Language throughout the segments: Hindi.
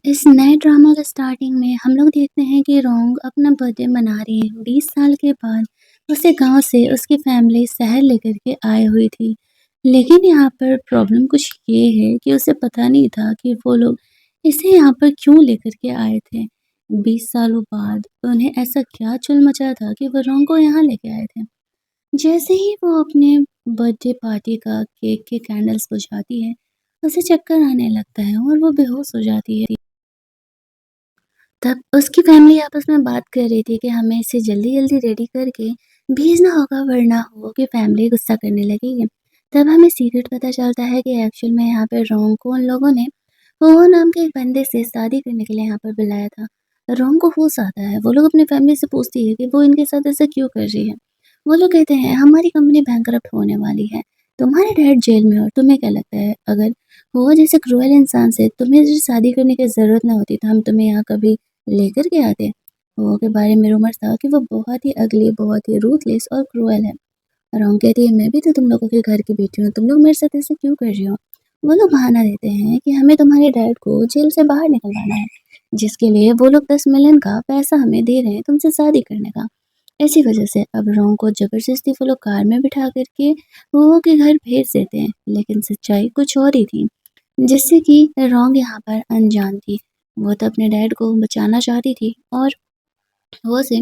इस नए ड्रामा के स्टार्टिंग में हम लोग देखते हैं कि रोंग अपना बर्थडे मना रही है। 20 साल के बाद उसे गांव से उसकी फैमिली शहर लेकर के आई हुई थी। लेकिन यहाँ पर प्रॉब्लम कुछ ये है कि उसे पता नहीं था कि वो लोग इसे यहाँ पर क्यों लेकर के आए थे। 20 सालों बाद उन्हें ऐसा क्या चुल मचा था कि वो रोंग को यहाँ लेके आए थे। जैसे ही वो अपने बर्थडे पार्टी का केक के कैंडल्स बुझाती है, उसे चक्कर आने लगता है और वो बेहोश हो जाती है। तब उसकी फैमिली आपस में बात कर रही थी कि हमें इसे जल्दी-जल्दी रेडी करके भेजना होगा वरना वो की फैमिली गुस्सा करने लगेगी। तब हमें सीक्रेट पता चलता है कि एक्चुअल में यहाँ पे रोंग को उन लोगों ने हो नाम के एक बंदे से शादी करने के लिए यहाँ पर बुलाया था। रोंग को होश आता है, वो लोग अपनी फैमिली से पूछती है कि वो इनके साथ ऐसा क्यों कर रही है। वो लोग कहते हैं हमारी कंपनी बैंकरप्ट होने वाली है, तुम्हारे डैड जेल में है और तुम्हें क्या लगता है अगर वो जैसे क्रूएल इंसान से तुम्हें जो शादी करने की ज़रूरत ना होती तो हम तुम्हें यहाँ कभी लेकर के आते। वो के बारे में रूमर्स था कि वो बहुत ही अगली, बहुत ही रूथलेस और क्रूएल है। रोंग कहती है मैं भी तो तुम लोगों के घर की बेटी हूँ, तुम लोग मेरे साथ ऐसे क्यों कर रही हो? वो लोग बहाना देते हैं कि हमें तुम्हारे डैड को जेल से बाहर निकलवाना है, जिसके लिए वो लोग 10 मिलियन का पैसा हमें दे रहे हैं तुमसे शादी करने का। इसी वजह से अब रोंग को ज़बरदस्ती वो लोग कार में बिठा कर के वो के घर भेज देते हैं, लेकिन सच्चाई कुछ और ही थी, जिससे कि रोंग यहाँ पर अनजान थी। वो तो अपने डैड को बचाना चाहती थी और वो उसे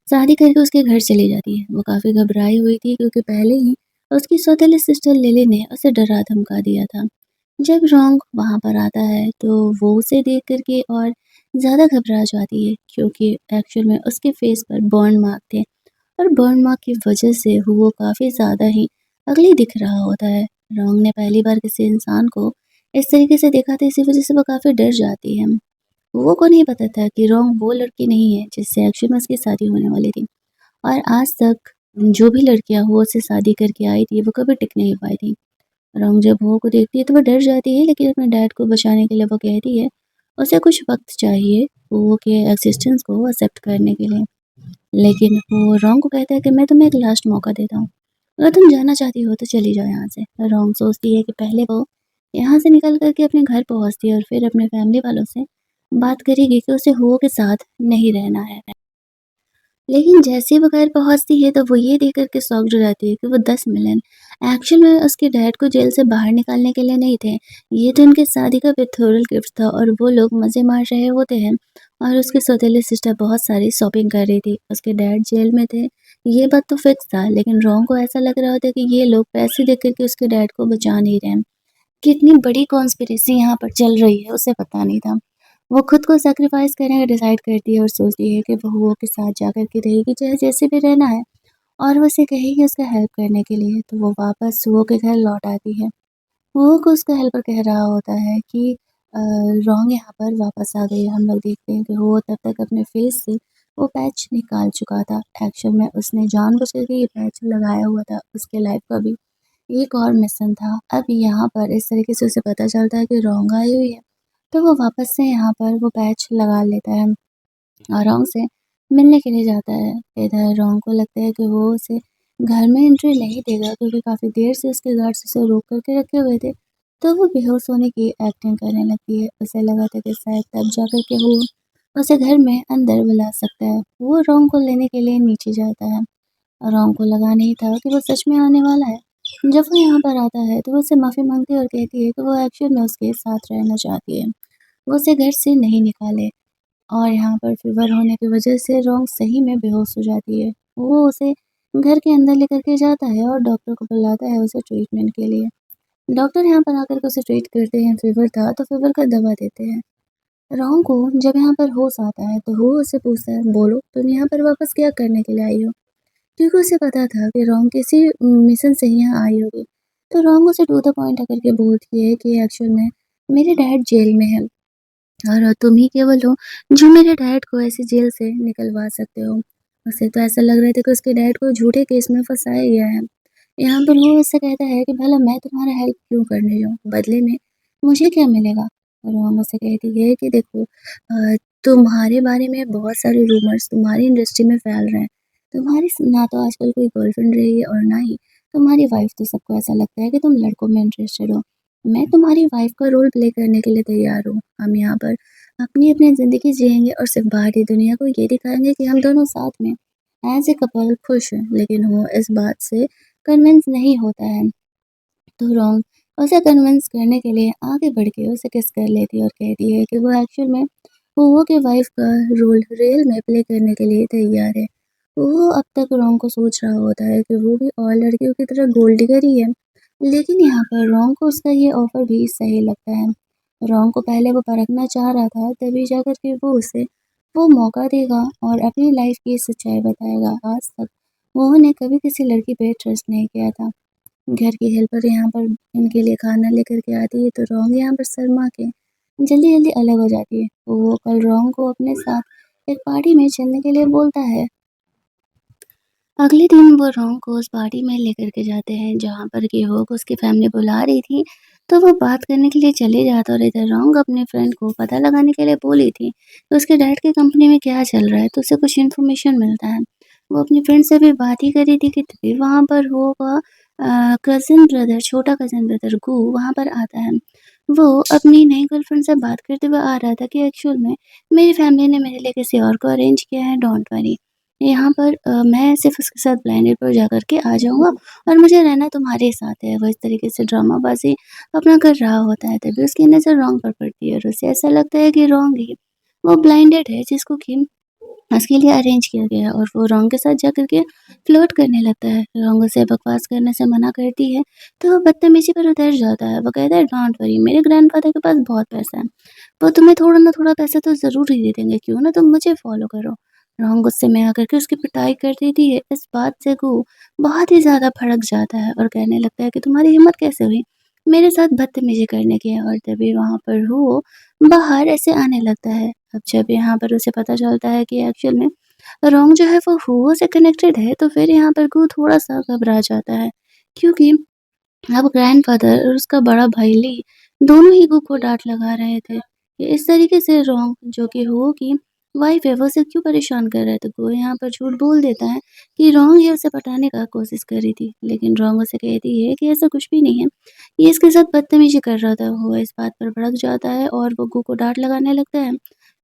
शादी करके उसके घर चली जाती है। वो काफ़ी घबराई हुई थी क्योंकि पहले ही उसकी सौतेली सिस्टर लिली ने उसे डरा-धमका दिया था। जब रोंग वहाँ पर आता है तो वो उसे देख कर के और ज़्यादा घबरा जाती है क्योंकि एक्चुअल में उसके फेस पर बर्न मार्क थे और बर्न मार्क की वजह से वो काफ़ी ज़्यादा ही अगली दिख रहा होता है। रोंग ने पहली बार किसी इंसान को इस तरीके से देखा था, इसी वजह से वो काफ़ी डर जाती है। वो को नहीं पता था कि रोंग वो लड़की नहीं है जिससे एक्चुअल में उसकी शादी होने वाली थी और आज तक जो भी लड़कियां वो उससे शादी करके आई थी वो कभी टिक नहीं पाई थी। रोंग जब वो को देखती है तो वो डर जाती है, लेकिन अपने डैड को बचाने के लिए वो कहती है उसे कुछ वक्त चाहिए वो के एक्सिस्टेंस को एक्सेप्ट करने के लिए। लेकिन वो रोंग को कहता है कि मैं तुम्हें एक लास्ट मौका देता हूँ, अगर तुम जाना चाहती हो तो चली जाओ यहाँ से। रोंग सोचती है कि पहले वो यहाँ से निकल कर के अपने घर पहुँचती है और फिर अपने फैमिली वालों से बात करेगी कि उसे हुओ के साथ नहीं रहना है। लेकिन जैसे ही वो घर पहुँचती है तो वो ये देख कर के शॉक्ड हो जाती है कि वो 10 मिलियन एक्चुअल में उसके डैड को जेल से बाहर निकालने के लिए नहीं थे। ये तो उनकी शादी का बेथोरल गिफ्ट था और वो लोग मज़े मार रहे होते हैं और उसकी सौतेली सिस्टर बहुत सारी शॉपिंग कर रही थी। उसके डैड जेल में थे, ये बात तो फिक्स था, लेकिन रोंग को ऐसा लग रहा होता है कि ये लोग पैसे दे कर के उसके डैड को बचा नहीं रहे हैं। कितनी बड़ी कॉन्स्पिरेसी यहाँ पर चल रही है उसे पता नहीं था। वो खुद को सैक्रिफाइस करने का डिसाइड करती है और सोचती है कि वो हुओ के साथ जाकर के रहेगी, चाहे जैसे भी रहना है, और वो उसे कहेगी उसका हेल्प करने के लिए। तो वो वापस हुओ के घर लौट आती है। हुओ को उसका हेल्पर कह रहा होता है कि रोंग यहाँ पर वापस आ गई है। हम लोग देखते हैं कि हुओ तब तक अपने फेस से वो पैच निकाल चुका था। एक्चुअल में उसने जानबूझ करके ये पैच लगाया हुआ था, उसके लाइफ का भी एक और मिशन था। अब यहाँ पर इस तरीके से उसे पता चलता है कि रोंग आई हुई है, तो वो वापस से यहाँ पर वो पैच लगा लेता है और रोंग से मिलने के लिए जाता है। इधर रोंग को लगता है कि वो उसे घर में एंट्री नहीं देगा क्योंकि काफ़ी देर से उसके गार्ड्स उसे रोक करके रखे हुए थे। तो वो बेहोश होने की एक्टिंग करने लगती है। उसे लगा था कि शायद तब जा कर के वो उसे घर में अंदर बुला सकता है। वो रोंग को लेने के लिए नीचे जाता है और रोंग को लगा नहीं था कि वो सच में आने वाला है। जब वो यहाँ पर आता है तो वो उससे माफ़ी माँगती है और कहती है कि वो एक्चुअल में उसके साथ रहना चाहती है। वो उसे घर से नहीं निकाले और यहाँ पर फ़ीवर होने की वजह से रोंग सही में बेहोश हो जाती है। वो उसे घर के अंदर लेकर के जाता है और डॉक्टर को बुलाता है उसे ट्रीटमेंट के लिए। डॉक्टर यहाँ पर आकर के उसे ट्रीट करते हैं, फ़ीवर था तो फ़ीवर का दवा देते हैं। रोंग को जब यहाँ पर होश आता है तो वो उससे पूछता है बोलो तुम यहाँ पर वापस क्या करने के लिए आई हो? क्योंकि उसे पता था कि रोंग किसी मिशन से ही यहाँ आई होगी। तो रोंग उसे टू द पॉइंट आकर के बोलती है कि एक्चुअल में मेरे डैड जेल में है और तुम ही केवल हो जो मेरे डैड को ऐसे जेल से निकलवा सकते हो। उसे तो ऐसा लग रहा था कि उसके डैड को झूठे केस में फंसाया गया है। यहाँ पर वो उससे कहता है कि भला मैं तुम्हारा हेल्प क्यों करने जाऊँ? बदले में मुझे क्या मिलेगा? और वो मुझसे कहती है कि देखो तुम्हारे बारे में बहुत सारे रूमर्स तुम्हारी इंडस्ट्री में फैल रहे हैं। तुम्हारी ना तो आजकल कोई गर्लफ्रेंड रही है और ना ही तुम्हारी वाइफ, तो सबको ऐसा लगता है कि तुम लड़कों में इंटरेस्टेड हो। मैं तुम्हारी वाइफ का रोल प्ले करने के लिए तैयार हूँ। हम यहाँ पर अपनी-अपनी ज़िंदगी जिएँगे और सिर्फ़ बाहरी दुनिया को ये दिखाएँगे कि हम दोनों साथ में एज़ ए कपल खुश हैं। लेकिन वो इस बात से कन्विंस नहीं होता है। तो रॉन्ग उसे कन्विंस करने के लिए आगे बढ़ के उसे किस कर लेती है और कहती है कि वो एक्चुअल में वो के वाइफ का रोल रियल में प्ले करने के लिए तैयार है। वो अब तक रॉन्ग को सोच रहा होता है कि वो भी और लड़कियों की तरह गोल्ड डिगर ही है। लेकिन यहाँ पर रॉन्ग को उसका ये ऑफर भी सही लगता है। रॉन्ग को पहले वो परखना चाह रहा था, तभी जाकर के वो उसे वो मौका देगा और अपनी लाइफ की सच्चाई बताएगा। आज तक वो ने कभी किसी लड़की पे ट्रस्ट नहीं किया था। घर की हेल्पर यहाँ पर इनके लिए खाना लेकर के आती है, तो रोंग यहाँ पर शर्मा के जल्दी-जल्दी अलग हो जाती है। वो कल रोंग को अपने साथ एक पार्टी में चलने के लिए बोलता है। अगले दिन वो रोंग को उस पार्टी में लेकर के जाते हैं, जहाँ पर कि वो को उसकी फैमिली बुला रही थी, तो वो बात करने के लिए चले जाता और इधर रोंग अपने फ्रेंड को पता लगाने के लिए बोली थी, तो उसके डैड की कंपनी में क्या चल रहा है, तो उसे कुछ इन्फॉर्मेशन मिलता है। वो अपनी फ्रेंड से भी बात ही कर रही थी कि तभी वहाँ पर वो का कज़िन ब्रदर, छोटा कज़िन ब्रदर गू वहाँ पर आता है। वो अपनी नई गर्लफ्रेंड से बात करते हुए आ रहा था कि एक्चुअल में मेरी फैमिली ने मेरे लिए किसी और को अरेंज किया है, डोंट वरी। यहाँ पर मैं सिर्फ़ उसके साथ ब्लाइंड डेट पर जाकर के आ जाऊँगा और मुझे रहना तुम्हारे साथ है। वो इस तरीके से ड्रामाबाज़ी अपना कर रहा होता है, तभी उसकी नज़र रॉन्ग पर पड़ती है और उसे ऐसा लगता है कि रॉन्ग ही वो ब्लाइंडेड है जिसको कि उसके लिए अरेंज किया गया है और वो रॉन्ग के साथ जाकर के फ्लर्ट करने लगता है। रॉन्ग उसे बकवास करने से मना करती है, तो वो बदतमीज़ी पर उतर जाता है। वो कहता है डोंट वरी, मेरे ग्रैंडफ़ादर के पास बहुत पैसा है। वो तुम्हें थोड़ा ना थोड़ा पैसा तो ज़रूर ही दे देंगे, क्यों ना तुम मुझे फ़ॉलो करो। रॉन्ग गुस्से में आकर के उसकी पिटाई कर देती है। इस बात से वो बहुत ही ज़्यादा भड़क जाता है और कहने लगता है कि तुम्हारी हिम्मत कैसे हुई मेरे साथ बदतमीज़ी करने की। और तभी वहाँ पर वो बाहर ऐसे आने लगता है। अब जब यहाँ पर उसे पता चलता है कि एक्चुअल में रॉन्ग जो है वो हुओ से कनेक्टेड है, तो फिर यहाँ पर वो थोड़ा-सा घबरा जाता है, क्योंकि अब ग्रैंडफ़ादर और उसका बड़ा भाई ली दोनों ही गू को डाँट लगा रहे थे कि इस तरीके से रॉन्ग जो कि हुओ की वाइफ़ है, वो उसे क्यों परेशान कर रहा है। तो वो यहाँ पर झूठ बोल देता है कि रॉन्ग ही उसे पटाने का कोशिश कर रही थी, लेकिन रॉन्ग उसे कहती है कि ऐसा कुछ भी नहीं है, ये इसके साथ बदतमीज़ी कर रहा था। हुआ इस बात पर भड़क जाता है और वो गू को डाँट लगाने लगता है,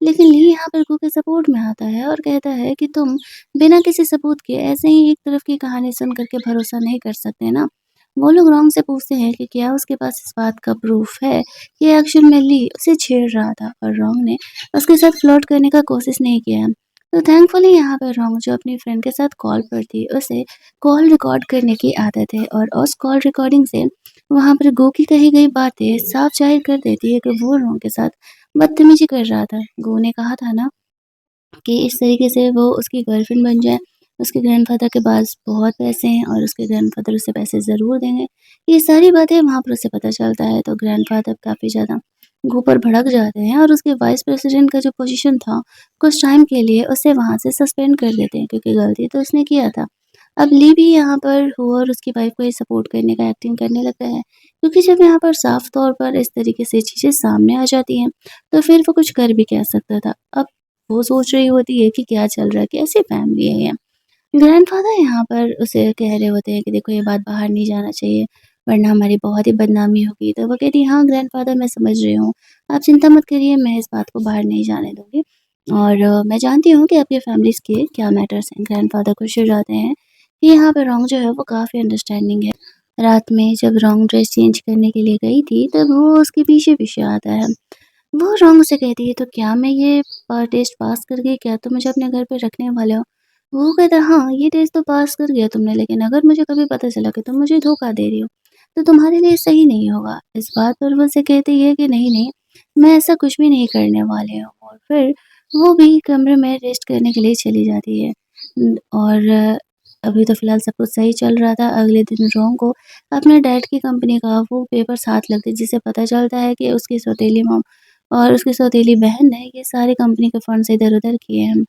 लेकिन ली यहाँ पर गू के सपोर्ट में आता है और कहता है कि तुम बिना किसी सबूत के ऐसे ही एक तरफ की कहानी सुन कर के भरोसा नहीं कर सकते ना। वो लोग रॉन्ग से पूछते हैं कि क्या उसके पास इस बात का प्रूफ़ है कि एक्चुअल में ली उसे छेड़ रहा था और रॉन्ग ने उसके साथ फ्लर्ट करने का कोशिश नहीं किया। तो थैंकफुली यहाँ पर रॉन्ग जो अपनी फ्रेंड के साथ कॉल पर थी, उसे कॉल रिकॉर्ड करने की आदत है और उस कॉल रिकॉर्डिंग से वहाँ पर गो की कही गई बातें साफ ज़ाहिर कर देती है कि वो रॉन्ग के साथ बदतमीज़ी कर रहा था। गो ने कहा था ना कि इस तरीके से वो उसकी गर्लफ्रेंड बन जाए। उसके ग्रैंडफ़ादर के पास बहुत पैसे हैं और उसके ग्रैंडफ़ादर उसे पैसे ज़रूर देंगे। ये सारी बातें वहाँ पर उसे पता चलता है, तो ग्रैंडफ़ादर काफ़ी ज़्यादा ऊपर भड़क जाते हैं और उसके वाइस प्रेसिडेंट का जो पोज़ीशन था, कुछ टाइम के लिए उसे वहाँ से सस्पेंड कर देते हैं, क्योंकि गलती तो उसने किया था। अब ली भी यहाँ पर हुआ और उसकी वाइफ़ को ही सपोर्ट करने का एक्टिंग करने लगता है, क्योंकि जब यहाँ पर साफ़ तौर पर इस तरीके से चीज़ें सामने आ जाती हैं, तो फिर वो कुछ कर भी क्या सकता था। अब वो सोच रही होती है कि क्या चल रहा है, कैसी फैमिली है ये। ग्रैंडफ़ादर यहाँ पर उसे कह रहे होते हैं कि देखो ये बात बाहर नहीं जाना चाहिए, वरना हमारी बहुत ही बदनामी होगी। तो वो कहती है हाँ ग्रैंडफ़ादर मैं समझ रही हूँ, आप चिंता मत करिए, मैं इस बात को बाहर नहीं जाने दूँगी और मैं जानती हूँ कि आपकी फैमिलीज़ के क्या मैटर्स हैं। ग्रैंडफ़ादर खुश हो जाते हैं कि यहाँ पे रॉन्ग जो है वो काफ़ी अंडरस्टैंडिंग है। रात में जब रॉन्ग ड्रेस चेंज करने के लिए गई थी, तब वो उसके पीछे-पीछे आता है। वो रॉन्ग से कहती है, "तो क्या मैं ये टेस्ट पास कर गई? क्या तुम मुझे अपने घर पे रखने वाले हो?" वो कहता है, "हाँ, ये टेस्ट तो पास कर गया तुमने, लेकिन अगर मुझे कभी पता चला कि तुम मुझे धोखा दे रही हो, तो तुम्हारे लिए सही नहीं होगा।" इस बात पर वो उसे कहती है कि, "नहीं, नहीं, मैं ऐसा कुछ भी नहीं करने वाली हूँ।" और फिर वो भी कमरे में रेस्ट करने के लिए चली जाती है। और अभी तो फ़िलहाल सब कुछ सही चल रहा था। अगले दिन रॉन्ग को अपने डैड की कंपनी का वो पेपर साथ लगते, जिससे पता चलता है कि उसकी सौतेली मॉम और उसकी सौतेली बहन ने ये सारे कंपनी के फंड्स इधर-उधर किए हैं।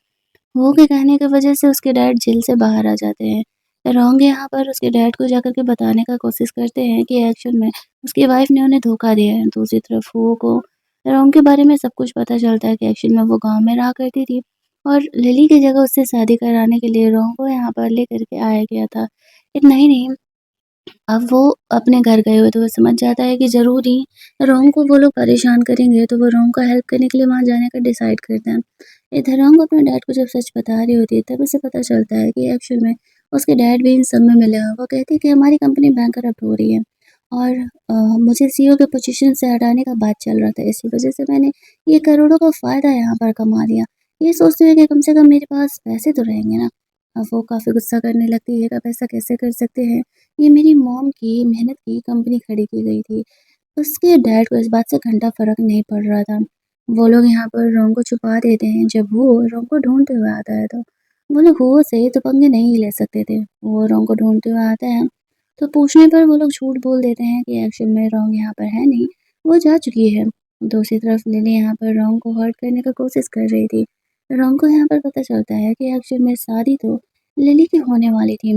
वो के कहने की वजह से उसके डैड जेल से बाहर आ जाते हैं। रॉन्ग यहाँ पर उसके डैड को जाकर के बताने का कोशिश करते हैं कि एक्चुअल में उसकी वाइफ़ ने उन्हें धोखा दिया है। दूसरी तरफ वो को रॉन्ग के बारे में सब कुछ पता चलता है कि एक्चुअल में वो गाँव में रहा करती थी और लिली की जगह उससे शादी कराने के लिए रॉन्ग को यहाँ पर लेकर के आया गया था। इतना ही नहीं अब वो अपने घर गए हुए तो वो समझ जाता है कि ज़रूर ही रोंग को वो लोग परेशान करेंगे, तो वो रोंग को हेल्प करने के लिए वहाँ जाने का डिसाइड करता है। इधर रोंग अपने डैड को जब सच बता रही होती है, तब उसे पता चलता है कि एक्चुअल में उसके डैड भी इन सब में मिले हैं। वो कहती है कि हमारी कंपनी बैंकरप्ट हो रही है और मुझे सीईओ के पोजीशन से हटाने का बात चल रहा था। इसी वज़ह से मैंने ये करोड़ों का फ़ायदा यहाँ पर कमा लिया। ये सोचते हुए कि कम से कम मेरे पास पैसे तो रहेंगे ना। अब वो काफ़ी गुस्सा करने लगती है कि आप ऐसा कैसे कर सकते हैं? ये मेरी मॉम की मेहनत की कंपनी खड़ी की गई थी। उसके डैड को इस बात से घंटा फ़र्क नहीं पड़ रहा था। वो लोग यहाँ पर रोंग को छुपा देते हैं। जब वो रोंग को ढूँढते हुए आता है, तो वो लोग हुओ से तो पंगे नहीं ले सकते थे। वो रोंग को ढूँढते हुए आता है, तो पूछने पर वो लोग झूठ बोल देते हैं कि एक्चुअल में रोंग यहाँ पर है नहीं, वो जा चुकी है। दूसरी तरफ लिली यहाँ पर रोंग को हर्ट करने का कोशिश कर रही थी। रोंग को यहाँ पर पता चलता है कि एक्चुअल में शादी तो लिली की होने वाली थी।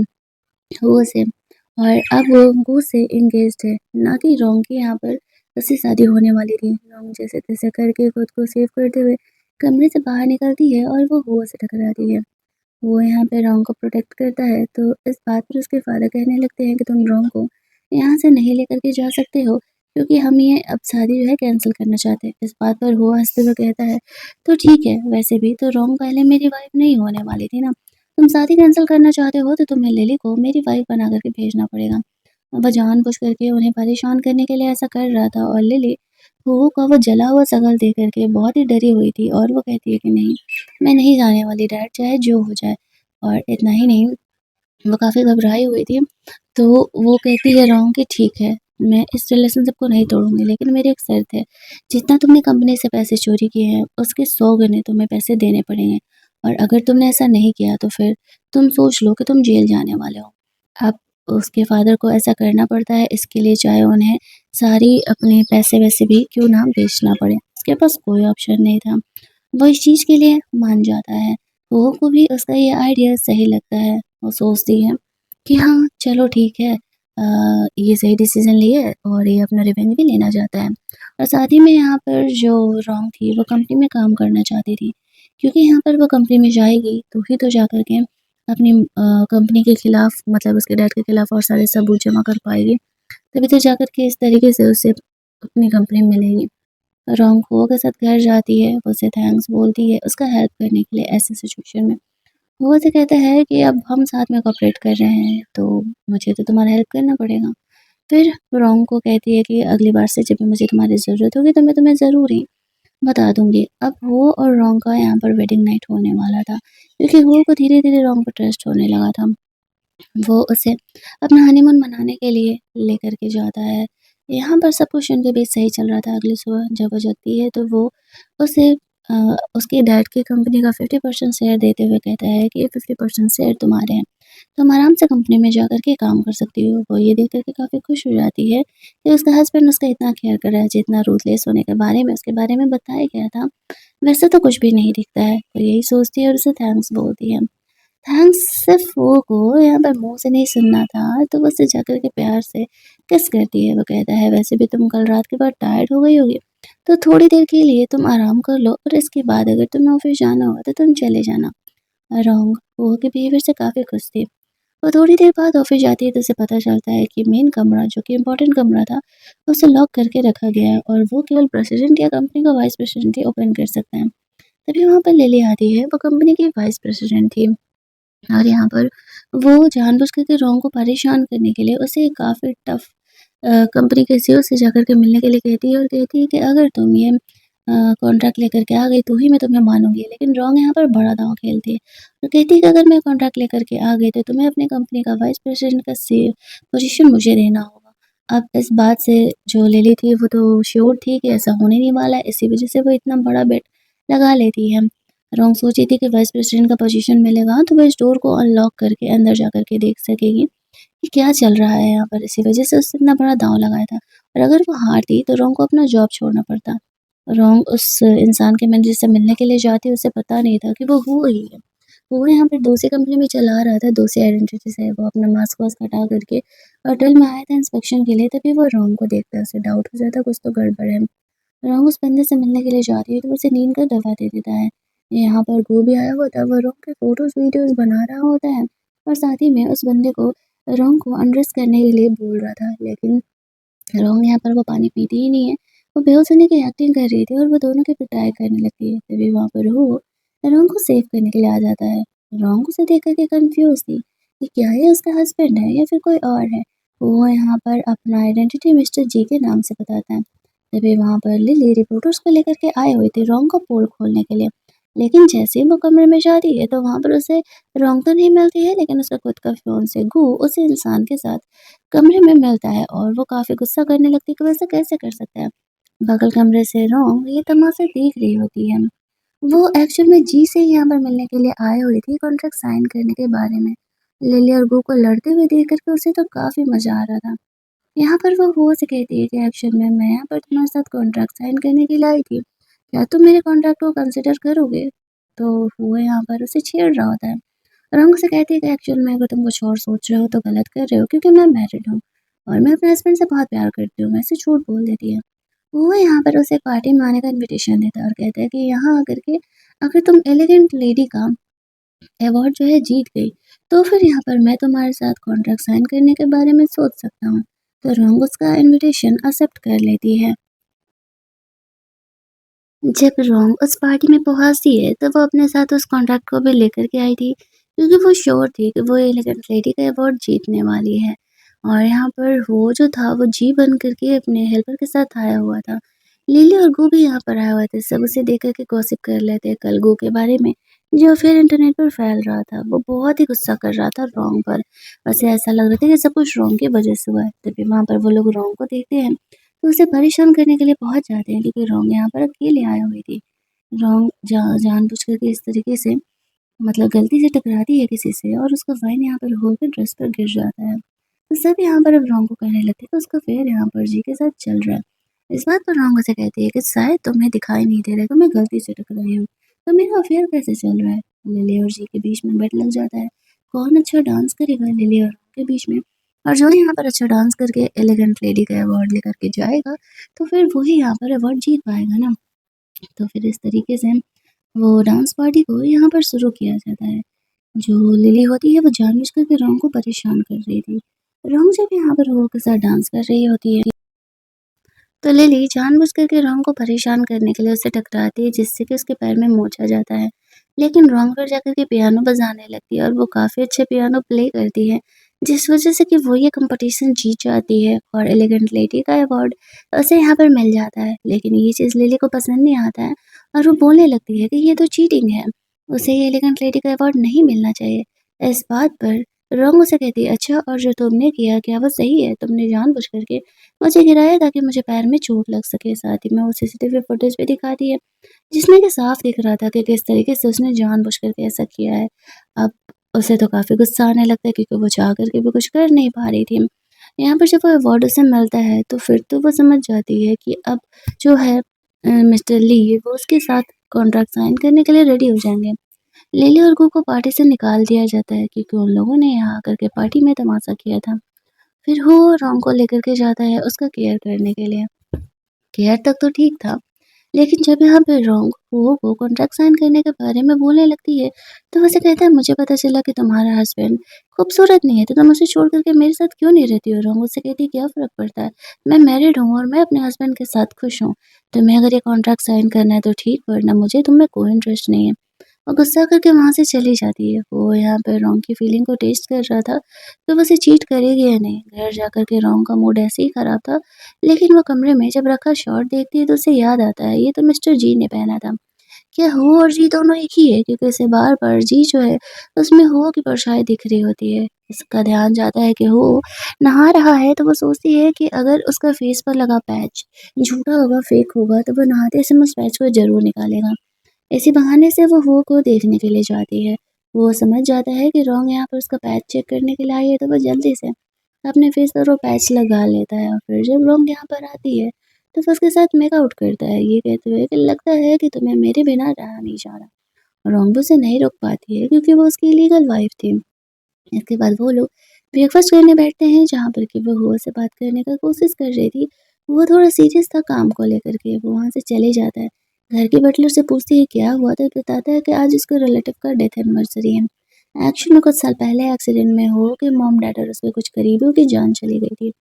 वो से और अब वो से एंगेज्ड है, ना कि रोंग की यहाँ पर उससे शादी होने वाली थी। रोंग जैसे-तैसे करके खुद को सेव करते हुए कमरे से बाहर निकलती है और वो हुआ से टकराती है। वो यहाँ पे रोंग को प्रोटेक्ट करता है, तो इस बात पर उसके फादर कहने लगते हैं कि तुम रोंग को यहाँ से नहीं लेकर के जा सकते हो, क्योंकि हम ये अब शादी जो है कैंसल करना चाहते हैं। इस बात पर हुआ हँसते हुए कहता है, तो ठीक है, वैसे भी तो रोंग पहले मेरी वाइफ़ नहीं होने वाली थी ना। तुम शादी कैंसल करना चाहते हो तो तुम्हें लिली को मेरी वाइफ़ बना कर के भेजना पड़ेगा। वह जानबूझ करके उन्हें परेशान करने के लिए ऐसा कर रहा था और लिली हुओ का वो जला हुआ शक्ल देख कर के बहुत ही डरी हुई थी और वो कहती है कि नहीं, मैं नहीं जाने वाली डैड, चाहे जो हो जाए। और इतना ही नहीं, वो काफ़ी घबराई हुई थी, तो वो कहती है रोंग कि ठीक है, मैं इस रिलेशनशिप को नहीं तोड़ूँगी, लेकिन मेरी एक शर्त है, जितना तुमने कंपनी से पैसे चोरी किए हैं, उसके 100 गुने तुम्हें पैसे देने पड़ेंगे और अगर तुमने ऐसा नहीं किया तो फिर तुम सोच लो कि तुम जेल जाने वाले हो। अब उसके फादर को ऐसा करना पड़ता है, इसके लिए चाहे उन्हें सारी अपने पैसे-वैसे भी क्यों ना बेचना पड़े, उसके पास कोई ऑप्शन नहीं था। वो इस चीज़ के लिए मान जाता है। बहू को भी उसका ये आइडिया सही लगता है। वो सोचती है कि हाँ, चलो ठीक है, ये सही डिसीज़न लिया है और ये अपना रिवेंज भी लेना चाहता है। और साथ ही में यहाँ पर जो रोंग थी, वो कंपनी में काम करना चाहती थी। क्योंकि यहाँ पर वो कंपनी में जाएगी, तो ही तो जा कर के अपनी कंपनी के खिलाफ, मतलब उसके डैड के खिलाफ और सारे सबूत जमा कर पाएगी। तभी तो जा कर के इस तरीके से उसे अपनी कंपनी मिलेगी। रोंग हुआ के साथ घर जाती है, वो उसे थैंक्स बोलती है उसका हेल्प करने के लिए ऐसे सिचुएशन में। वो उसे कहता है कि अब हम साथ में कोऑपरेट कर रहे हैं, तो मुझे तो तुम्हारा हेल्प करना पड़ेगा। फिर रोंग को कहती है कि अगली बार से जब भी मुझे तुम्हारी ज़रूरत होगी तो मैं तुम्हें ज़रूर ही बता दूँगी। अब वो और रोंग का यहाँ पर वेडिंग नाइट होने वाला था, क्योंकि वो को धीरे-धीरे रोंग पर ट्रस्ट होने लगा था। वो उसे अपना हनीमून मनाने के लिए लेकर के जाता है। यहाँ पर सब कुछ उनके बीच सही चल रहा था। अगली सुबह जब वो जगती है, तो वो उसे उसके डैड की कंपनी का 50% शेयर देते हुए कहता है कि ये 50% शेयर तुम्हारे हैं। तुम आराम से कंपनी में जाकर के काम कर सकती हो। वो ये देख कर के काफ़ी खुश हो जाती है कि उसका हस्बैंड उसका इतना केयर कर रहा है, जितना रूथलेस होने के बारे में उसके बारे में बताया गया था, वैसा तो कुछ भी नहीं दिखता है। वो यही सोचती है और उसे थैंक्स बोलती है। थैंक्स सिर्फ वो को यहाँ पर मुँह से नहीं सुनना था, तो वो उससे जाकर के प्यार से किस करती है। वो कहता है, वैसे भी तुम कल रात के बाद टायर्ड हो गई होगी, तो थोड़ी देर के लिए तुम आराम कर लो और इसके बाद अगर तुम्हें ऑफिस जाना होगा तो तुम चले जाना। रोंग वो के बिहेवियर से काफ़ी खुश थी। वो थोड़ी देर बाद ऑफिस जाती है, तो उसे पता चलता है कि मेन कमरा, जो कि इम्पोर्टेंट कमरा था, उसे लॉक करके रखा गया है और वो केवल प्रेसिडेंट या कंपनी का वाइस प्रेसिडेंट ही ओपन कर सकता है। तभी वहाँ पर लिली आती है, वो कंपनी की वाइस प्रेसिडेंट थी। और यहाँ पर वो जानबूझ कर के रोंग को परेशान करने के लिए उसे काफ़ी टफ कंपनी के सीईओ से जाकर के मिलने के लिए कहती है और कहती है कि अगर तुम ये कॉन्ट्रैक्ट लेकर के आ गई तो ही मैं तुम्हें मानूँगी। लेकिन रोंग यहाँ पर बड़ा दाँव खेलती है और कहती है कि अगर मैं कॉन्ट्रैक्ट लेकर के आ गई तो तुम्हें अपनी कंपनी का वाइस प्रेसिडेंट का पोजीशन मुझे देना होगा। अब इस बात से जो लिली थी वो तो श्योर थी कि ऐसा होने नहीं वाला है, इसी वज़ह से वो इतना बड़ा बेट लगा लेती है। रोंग सोची थी कि वाइस प्रेसिडेंट का पोजीशन मिलेगा तो वो इस डोर को अनलॉक करके अंदर जाकर के देख सकेगी कि क्या चल रहा है यहाँ पर। इसी वजह से उसने इतना बड़ा दाँव लगाया था और अगर वो हारती तो रोंग को अपना जॉब छोड़ना पड़ता। रोंग उस इंसान के मैनेजर से मिलने के लिए जाती, उसे पता नहीं था कि वो ही है। वो यहाँ पर दूसरी कंपनी में चला रहा था, दूसरी आइडेंटिटी से। वो अपना मास्क वास्क हटा करके होटल में आया था इंस्पेक्शन के लिए, तभी वो रोंग को देखता है। उसे डाउट हो जाता कुछ तो गड़बड़ है। रोंग उस बंदे से मिलने के लिए जाती है, तो उसे नींद का दवा दे देता है। यहाँ पर वो भी आया होता है, वो रोंग के फ़ोटोज़ वीडियोज़ बना रहा होता है और साथ ही में उस बंदे को रोंग को अनड्रेस करने के लिए बोल रहा था, लेकिन रोंग यहाँ पर वो पानी पीती ही नहीं है। वो बेहोश होने की एक्टिंग कर रही थी और वो दोनों की पिटाई करने लगती है। तभी वहाँ पर हो रोंग को सेव करने के लिए आ जाता है। रोंग उसे देख कर के कंफ्यूज थी कि क्या ये उसका हस्बैंड है या फिर कोई और है। वो यहाँ पर अपना आइडेंटिटी मिस्टर जी के नाम से बताता है। तभी वहाँ पर लिली रिपोर्टर्स को लेकर के आए हुए थे रोंग का पोल खोलने के लिए। लेकिन जैसे ही वो कमरे में जाती है तो वहाँ पर उसे रोंग तो नहीं मिलती है, लेकिन उसका खुद का फियांसे गू उस इंसान के साथ कमरे में मिलता है और वो काफ़ी गुस्सा करने लगती है कि वैसे कैसे कर सकता है। बगल कमरे से रोंग ये तमाशा देख रही होती है। वो एक्चुअल में जी से यहाँ पर मिलने के लिए आए हुई थी कॉन्ट्रैक्ट साइन करने के बारे में। लिली और गू को लड़ते हुए देख कर के उसे तो काफ़ी मज़ा आ रहा था। यहाँ पर वो हो से कहती है कि एक्चुअल में मैं यहाँ पर तुम्हारे साथ कॉन्ट्रैक्ट साइन करने के लिए आई थी। क्या तुम मेरे कॉन्ट्रैक्ट को कंसिडर करोगे? तो वो यहाँ पर उसे छेड़ रहा होता है। रंग से कहती है कि एक्चुअल में अगर तुम कुछ और सोच रहे हो तो गलत कर रहे हो, क्योंकि मैं मैरिड हूँ और मैं अपने हस्बैंड से बहुत प्यार करती हूँ। ऐसे झूठ बोल देती है। वो यहाँ पर उसे पार्टी में आने का इनविटेशन देता है और कहता है कि यहाँ आकर के अगर तुम एलिगेंट लेडी का अवार्ड जो है जीत गई, तो फिर यहाँ पर मैं तुम्हारे साथ कॉन्ट्रैक्ट साइन करने के बारे में सोच सकता हूँ। तो रंग उसका इनविटेशन एक्सेप्ट कर लेती है। जब रोंग उस पार्टी में पहुँचती है तो वो अपने साथ उस कॉन्ट्रैक्ट को भी लेकर के आई थी, क्योंकि वो श्योर थी कि वो एलिगेंट लेडी का अवार्ड जीतने वाली है। और यहाँ पर वो जो था वो जी बन करके अपने हेल्पर के साथ आया हुआ था। लिली और गू भी यहाँ पर आए हुए थे। सब उसे देख कर के गॉसिप कर लेते हैं कल गू के बारे में, जो फिर इंटरनेट पर फैल रहा था। वो बहुत ही गुस्सा कर रहा था रोंग पर। वैसे ऐसा लग रहा था कि सब कुछ रोंग की वजह से हुआ है। तभी वहाँ पर वो लोग रोंग को देखते हैं तो उसे परेशान करने के लिए पहुँच जाते हैं, क्योंकि रोंग यहाँ पर अकेले आई हुई थी। रोंग जानबूझ करके इस तरीके से मतलब गलती से टकराती है किसी से और उसका वाइन यहाँ पर होकर ड्रेस पर गिर जाता है। तो सब यहाँ पर अब रोंग को कहने लगते हैं कि उसका अफेयर यहाँ पर जी के साथ चल रहा है। इस बात पर रोंग उसे कहती है कि शायद तुम्हें दिखाई नहीं दे रहा कि मैं गलती से टकराई हूँ, तो मेरा अफेयर कैसे चल रहा है। लिली और जी के बीच में बेट लग जाता है। कौन अच्छा डांस करेगा लिली और रोंग के बीच में, और जो यहाँ पर अच्छा डांस करके एलिगेंट लेडी का अवार्ड लेकर के जाएगा तो फिर वही यहाँ पर अवार्ड जीत पाएगा ना। तो फिर इस तरीके से वो डांस पार्टी को यहाँ पर शुरू किया जाता है। जो लिली होती है वो जानबूझ कर के रोंग को परेशान कर रही थी। रोंग जब यहाँ पर वो के साथ डांस कर रही होती है तो लिली जानबूझ कर के रोंग को परेशान करने के लिए उससे टकराती है, जिससे कि उसके पैर में मोच आ जाता है। लेकिन रोंग फिर जाकर के पियानो बजाने लगती है और वो काफ़ी अच्छे पियानो प्ले करती है, जिस वजह से कि वो ये कंपटीशन जीत जाती है और एलिगेंट लेडी का अवार्ड उसे यहाँ पर मिल जाता है। लेकिन ये चीज़ लिली को पसंद नहीं आता है और वो बोलने लगती है कि ये तो चीटिंग है, उसे ये एलिगेंट लेडी का अवार्ड नहीं मिलना चाहिए। इस बात पर रोंग उसे कहती है, अच्छा और जो तुमने किया क्या वो सही है? तुमने जानबूझ करके मुझे गिराया ताकि मुझे पैर में चोट लग सके। साथ ही में वो सीसीटीवी फुटेज भी दिखाती है, जिसमें कि साफ दिख रहा था कि किस तरीके से उसने जानबूझ करके ऐसा किया है। अब उसे तो काफ़ी गुस्सा आने लगता है, क्योंकि वो चाह कर के भी कुछ कर नहीं पा रही थी। यहाँ पर जब वो अवार्ड उसे मिलता है तो फिर तो वो समझ जाती है कि अब जो है मिस्टर ली वो उसके साथ कॉन्ट्रैक्ट साइन करने के लिए रेडी हो जाएँगे। लिली और गू को पार्टी से निकाल दिया जाता है, क्योंकि उन लोगों ने यहाँ आकर के पार्टी में तमाशा किया था। फिर वो रोंग को लेकर के जाता है उसका केयर करने के लिए। केयर तक तो ठीक था, लेकिन जब यहाँ पे रोंग हो वो कॉन्ट्रैक्ट साइन करने के बारे में बोलने लगती है, तो वो उसे कहता है, मुझे पता चला कि तुम्हारा हस्बैंड खूबसूरत नहीं है, तो तुम उसे छोड़ कर के मेरे साथ क्यों नहीं रहती हो? रोंग उससे कहती है, क्या फ़र्क पड़ता है? मैं मैरिड हूँ और मैं अपने हस्बैंड के साथ खुश हूँ। तुम्हें अगर ये कॉन्ट्रैक्ट साइन करना है तो ठीक, वरना मुझे तुम में कोई इंटरेस्ट नहीं है। और गुस्सा करके वहाँ से चली जाती है। वो यहाँ पे रोंग की फीलिंग को टेस्ट कर रहा था, तो वो उसे चीट करेगी या नहीं। घर जाकर के रोंग का मूड ऐसे ही खराब था, लेकिन वो कमरे में जब रखा शॉर्ट देखती है तो उसे याद आता है, ये तो मिस्टर जी ने पहना था। क्या हो और जी दोनों एक ही है? क्योंकि उसे बार-बार जी जो है उसमें हो की परछाई दिख रही होती है। उसका ध्यान जाता है कि हो नहा रहा है, तो वो सोचती है कि अगर उसका फेस पर लगा पैच झूठा होगा, फेक होगा, तो वो नहाते समय उस पैच को ज़रूर निकालेगा। इसी बहाने से वो हो को देखने के लिए जाती है। वो समझ जाता है कि रोंग यहाँ पर उसका पैच चेक करने के लिए आई है, तो वो जल्दी से अपने फेस पर वो पैच लगा लेता है और फिर जब रोंग यहाँ पर आती है, तो वो उसके साथ मेकआउट करता है, ये कहते हुए कि लगता है कि तुम्हें मेरे बिना रहा नहीं जा रहा। रोंग उसे नहीं रोक पाती है, क्योंकि वो उसकी लीगल वाइफ थी। इसके बाद वो लोग ब्रेकफास्ट करने बैठते हैं, जहाँ पर कि वो हुआ से बात करने का कोशिश कर रही थी। वो थोड़ा सीरियस था काम को लेकर के, वो वहाँ से चले जाता है। घर की बटलर से पूछती है क्या हुआ, तो बताता है कि आज उसके रिलेटिव का डेथ एनिवर्सरी है। एक्चुअल में कुछ साल पहले एक्सीडेंट में हो के मॉम डैड और उसके कुछ करीबियों की जान चली गई थी।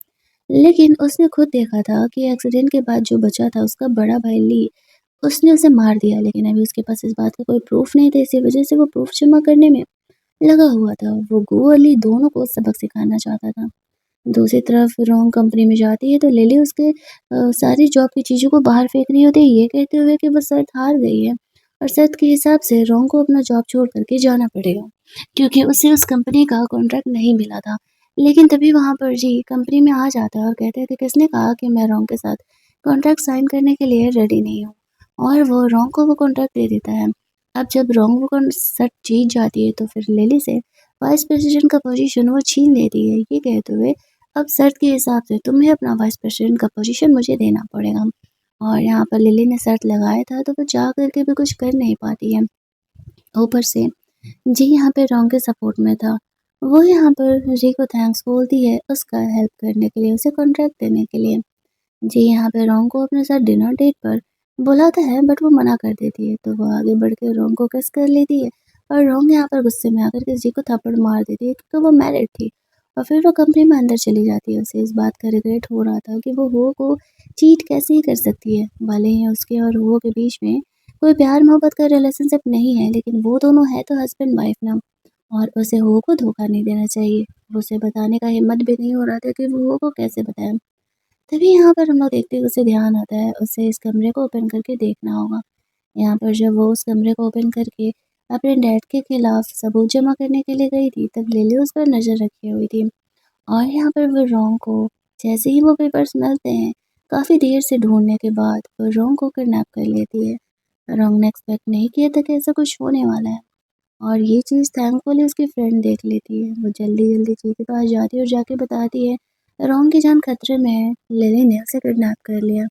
लेकिन उसने खुद देखा था कि एक्सीडेंट के बाद जो बचा था उसका बड़ा भाई ली, उसने उसे मार दिया, लेकिन अभी उसके पास इस बात का कोई प्रूफ नहीं था, इसी वजह से वो प्रूफ जमा करने में लगा हुआ था। वो गो और ली दोनों को सबक सिखाना चाहता था। दूसरी तरफ रोंग कंपनी में जाती है तो लिली उसके सारी जॉब की चीज़ों को बाहर फेंक रही होती है, ये कहते हुए कि वो शर्त हार गई है और शर्त के हिसाब से रोंग को अपना जॉब छोड़ कर के जाना पड़ेगा, क्योंकि उसे उस कंपनी का कॉन्ट्रैक्ट नहीं मिला था। लेकिन तभी वहाँ पर जी कंपनी में आ जाता है और कहते हैं कि किसने कहा कि मैं रोंग के साथ कॉन्ट्रैक्ट साइन करने के लिए रेडी नहीं हूँ, और वो रोंग को वो कॉन्ट्रैक्ट दे देता है। अब जब रोंग वो शर्त जीत जाती है तो फिर लिली से वाइस प्रेसिडेंट का पोजीशन वो छीन लेती है, ये कहते हुए अब शर्त के हिसाब से तुम्हें अपना वाइस प्रेसिडेंट का पोजीशन मुझे देना पड़ेगा। और यहाँ पर लिली ने शर्त लगाया था तो वो जा कर के भी कुछ कर नहीं पाती है। ऊपर से जी यहाँ पे रॉन्ग के सपोर्ट में था। वो यहाँ पर जी को थैंक्स बोलती है उसका हेल्प करने के लिए, उसे कॉन्ट्रैक्ट देने के लिए। जी यहाँ पे रॉन्ग को अपने साथ डिनर डेट पर बुलाता है बट वो मना कर देती है, तो वो आगे बढ़ के रॉन्ग को किस कर लेती है और रॉन्ग यहाँ पर गुस्से में आकर के जी को थप्पड़ मार देती है क्योंकि वो मैरिड थी। और फिर वो कंपनी में अंदर चली जाती है। उसे इस बात का रिग्रेट हो रहा था कि वो हो को चीट कैसे ही कर सकती है, भले ही उसके और हो के बीच में कोई प्यार मोहब्बत का रिलेशनशिप नहीं है, लेकिन वो दोनों है तो हस्बैंड वाइफ ना, और उसे हो को धोखा नहीं देना चाहिए। उसे बताने का हिम्मत भी नहीं हो रहा था कि वो हो को कैसे बताए। तभी यहाँ पर हम लोग देखते हैं, उसे ध्यान आता है उसे इस कमरे को ओपन करके देखना होगा। यहाँ पर जब वो उस कमरे को ओपन करके अपने डैड के खिलाफ सबूत जमा करने के लिए गई थी तब लिली उस पर नज़र रखी हुई थी। और यहाँ पर वो रोंग को जैसे ही वो पेपर्स मिलते हैं, काफ़ी देर से ढूंढने के बाद वो रोंग को किडनैप कर लेती है। रोंग ने एक्सपेक्ट नहीं किया था कि ऐसा कुछ होने वाला है, और ये चीज़ थैंकफुली उसकी फ्रेंड देख लेती है। वो जल्दी-जल्दी जी के पास जाती है और जाके बताती है, रॉन की जान खतरे में है, लिली ने उसे किडनैप कर लिया।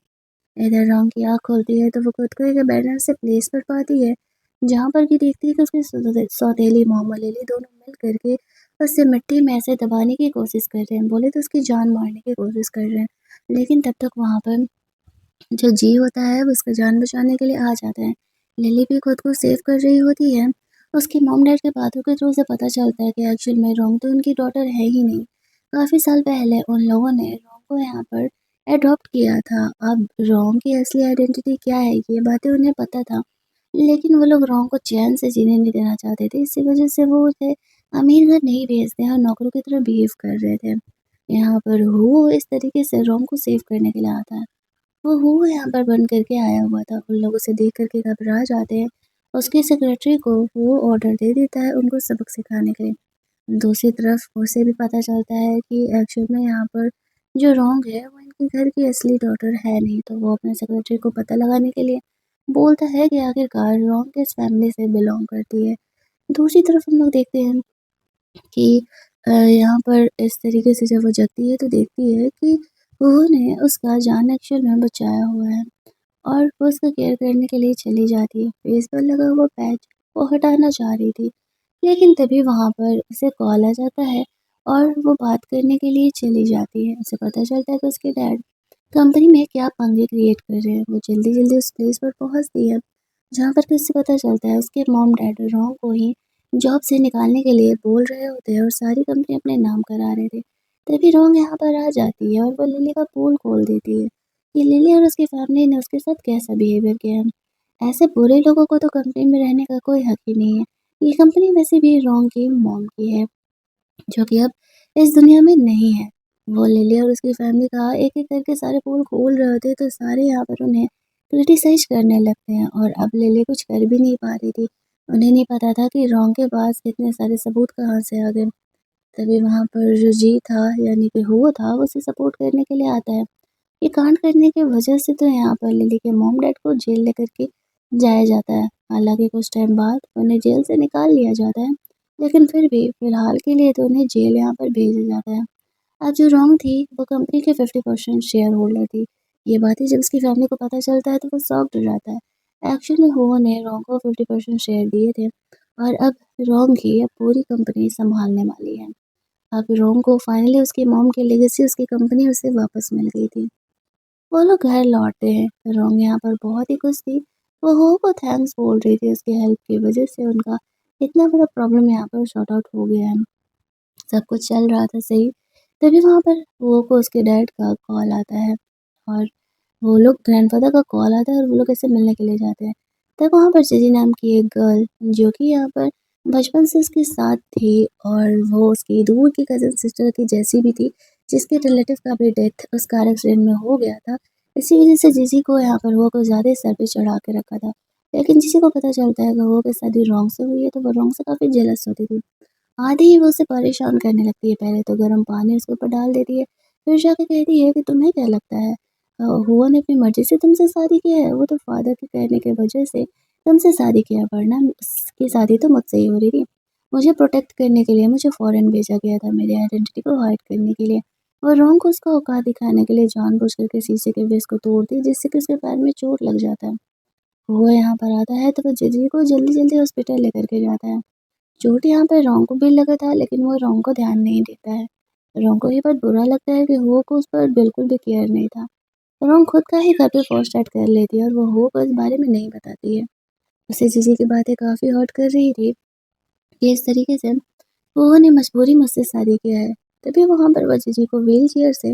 इधर रॉन की आँख खुलती है तो वो खुद को एक अबैंडन से प्लेस पर पाती है, जहाँ पर कि देखती है कि उसकी सौतेली मॉम और लिली दोनों मिल कर के उसे मिट्टी में ऐसे दबाने की कोशिश कर रहे हैं, बोले तो उसकी जान मारने की कोशिश कर रहे हैं। लेकिन तब तक वहाँ पर जो जी होता है वो उसका जान बचाने के लिए आ जाता है। लिली भी खुद को सेव कर रही होती है। उसके मॉम डैड के बातों के थ्रू उसे पता चलता है कि एक्चुअल में रोंग तो उनकी डॉटर है ही नहीं। काफ़ी साल पहले उन लोगों ने रोंग को यहाँ पर एडॉप्ट किया था। अब रोंग की असली आइडेंटिटी क्या है ये बातें उन्हें पता था। लेकिन वो लोग रोंग को चैन से जीने नहीं देना चाहते थे। इसी वजह से वो उसे अमीर घर नहीं भेजते और नौकरों की तरह बिहेव कर रहे थे। यहाँ पर वो इस तरीके से रोंग को सेव करने के लिए आता है। वो यहाँ पर बंद करके आया हुआ था। उन लोग उसे देख कर के घबरा जाते हैं। उसके सेक्रेटरी को वो ऑर्डर दे देता है उनको सबक सिखाने के लिए। दूसरी तरफ उसे भी पता चलता है कि एक्चुअल में यहाँ पर जो रोंग है वो इनके घर की असली डॉटर है नहीं, तो वो अपने सेक्रेटरी को पता लगाने के लिए बोलता है कि आखिरकार रोंग किस फैमिली से बिलोंग करती है। दूसरी तरफ हम लोग देखते हैं कि यहाँ पर इस तरीके से जब वो जगती है तो देखती है कि उन्होंने उसका जान एक्चुअल में बचाया हुआ है, और वो उसका केयर करने के लिए चली जाती है। फेस पर लगा हुआ पैच वो हटाना चाह रही थी, लेकिन तभी वहाँ पर उसे कॉल आ जाता है और वो बात करने के लिए चली जाती है। उसे पता चलता है कि उसके डैड कंपनी में क्या पंगे क्रिएट कर रहे हैं। वो जल्दी-जल्दी उस प्लेस पर पहुँचती है, जहाँ पर कि उसे पता चलता है उसके मॉम डैड रोंग को ही जॉब से निकालने के लिए बोल रहे होते हैं और सारी कंपनी अपने नाम करा रहे थे। तभी रोंग यहाँ पर आ जाती है और वो लिली का पोल खोल देती है कि लिली और उसकी फैमिली ने उसके साथ कैसा बिहेवियर किया है। ऐसे बुरे लोगों को तो कंपनी में रहने का कोई हक ही नहीं है। ये कंपनी वैसे भी रोंग की मॉम की है, जो कि अब इस दुनिया में नहीं है। वो लिली और उसकी फैमिली का एक-एक करके सारे पोल खोल रहे होते हैं, तो सारे यहाँ पर उन्हें क्रिटिसाइज़ करने लगते हैं, और अब लिली कुछ कर भी नहीं पा रही थी। उन्हें नहीं पता था कि रोंग के पास इतने सारे सबूत कहाँ से आ गए। तभी वहाँ पर जो जी था, यानी कि हुआ था, वो उसे सपोर्ट करने के लिए आता है। ये कांड करने की वजह से तो यहाँ पर लिली के मॉम डैड को जेल लेकर के जाया जाता है। हालाँकि कुछ टाइम बाद उन्हें जेल से निकाल लिया जाता है, लेकिन फिर भी फ़िलहाल के लिए तो उन्हें जेल यहाँ पर भेजा जाता है। अब जो रोंग थी, वो कंपनी के 50% शेयर होल्डर थी। ये बातें जब उसकी फैमिली को पता चलता है तो वो शॉक्ड हो जाता है। एक्चुअल में हुआ ने रोंग को 50% शेयर दिए थे, और अब रोंग ही अब पूरी कंपनी सँभालने वाली है। अब रोंग को फाइनली उसकी मॉम की लेगेसी उसकी कंपनी उसे वापस मिल गई थी। वो लोग घर लौटते हैं। रोंग यहाँ पर बहुत ही खुश थी। वो हो को थैंक्स बोल रही थी उसकी हेल्प की वजह से उनका इतना बड़ा प्रॉब्लम यहाँ पर सॉर्ट आउट हो गया है। सब कुछ चल रहा था सही, तभी वहाँ पर वो को उसके डैड का कॉल आता है और वो लोग ग्रैंडफ़ादर का कॉल आता है और वो लोग ऐसे मिलने के लिए जाते हैं। तब वहाँ पर जिजी नाम की एक गर्ल जो कि यहाँ पर बचपन से उसके साथ थी और वो उसकी दूर की कज़न सिस्टर की जैसी भी थी, जिसके रिलेटिव का भी डेथ उस कार एक्सीडेंट में हो गया था। इसी वज़ह से जिजी को यहाँ पर वो कुछ ज़्यादा ही सर पे चढ़ा के रखा था। लेकिन जिसी को पता चलता है कि वो के शादी रॉन्ग से हुई है, तो वो रॉन्ग से काफ़ी जेलस होती थी। आधी ही वो उसे परेशान करने लगती है, पहले तो गर्म पानी उसके ऊपर डाल देती है, फिर जाके कहती है कि तुम्हें क्या लगता है हुआ ने अपनी मर्ज़ी से तुमसे शादी की है, वो तो फ़ादर के कहने की वजह से तुमसे शादी किया वरना उसकी शादी तो मुझसे ही हो रही थी। मुझे प्रोटेक्ट करने के लिए मुझे फ़ॉरेन भेजा गया था मेरी आइडेंटिटी को हाइड करने के लिए और रोंग को उसका औकात दिखाने के लिए जानबूझ कर के शीशे के बेस को तोड़ दी जिससे कि उसके पैर में चोट लग जाता है। वो यहाँ पर आता है तो वो जीजी को जल्दी-जल्दी हॉस्पिटल लेकर के जाता है। चोट यहाँ पे रोंग को भी लगा था लेकिन वो रोंग को ध्यान नहीं देता है। रोंग को ये बात बुरा लगता है कि हो को उस पर बिल्कुल भी केयर नहीं था। रोंग खुद का ही घर पे फ़ोन स्टार्ट कर लेती है और वो हो को इस बारे में नहीं बताती है। उसे जीजी की बातें काफ़ी हर्ट कर रही थी कि इस तरीके से वो ने मजबूरी मुझसे शादी किया है। तभी वहाँ पर वो जीजी को व्हीलचेयर से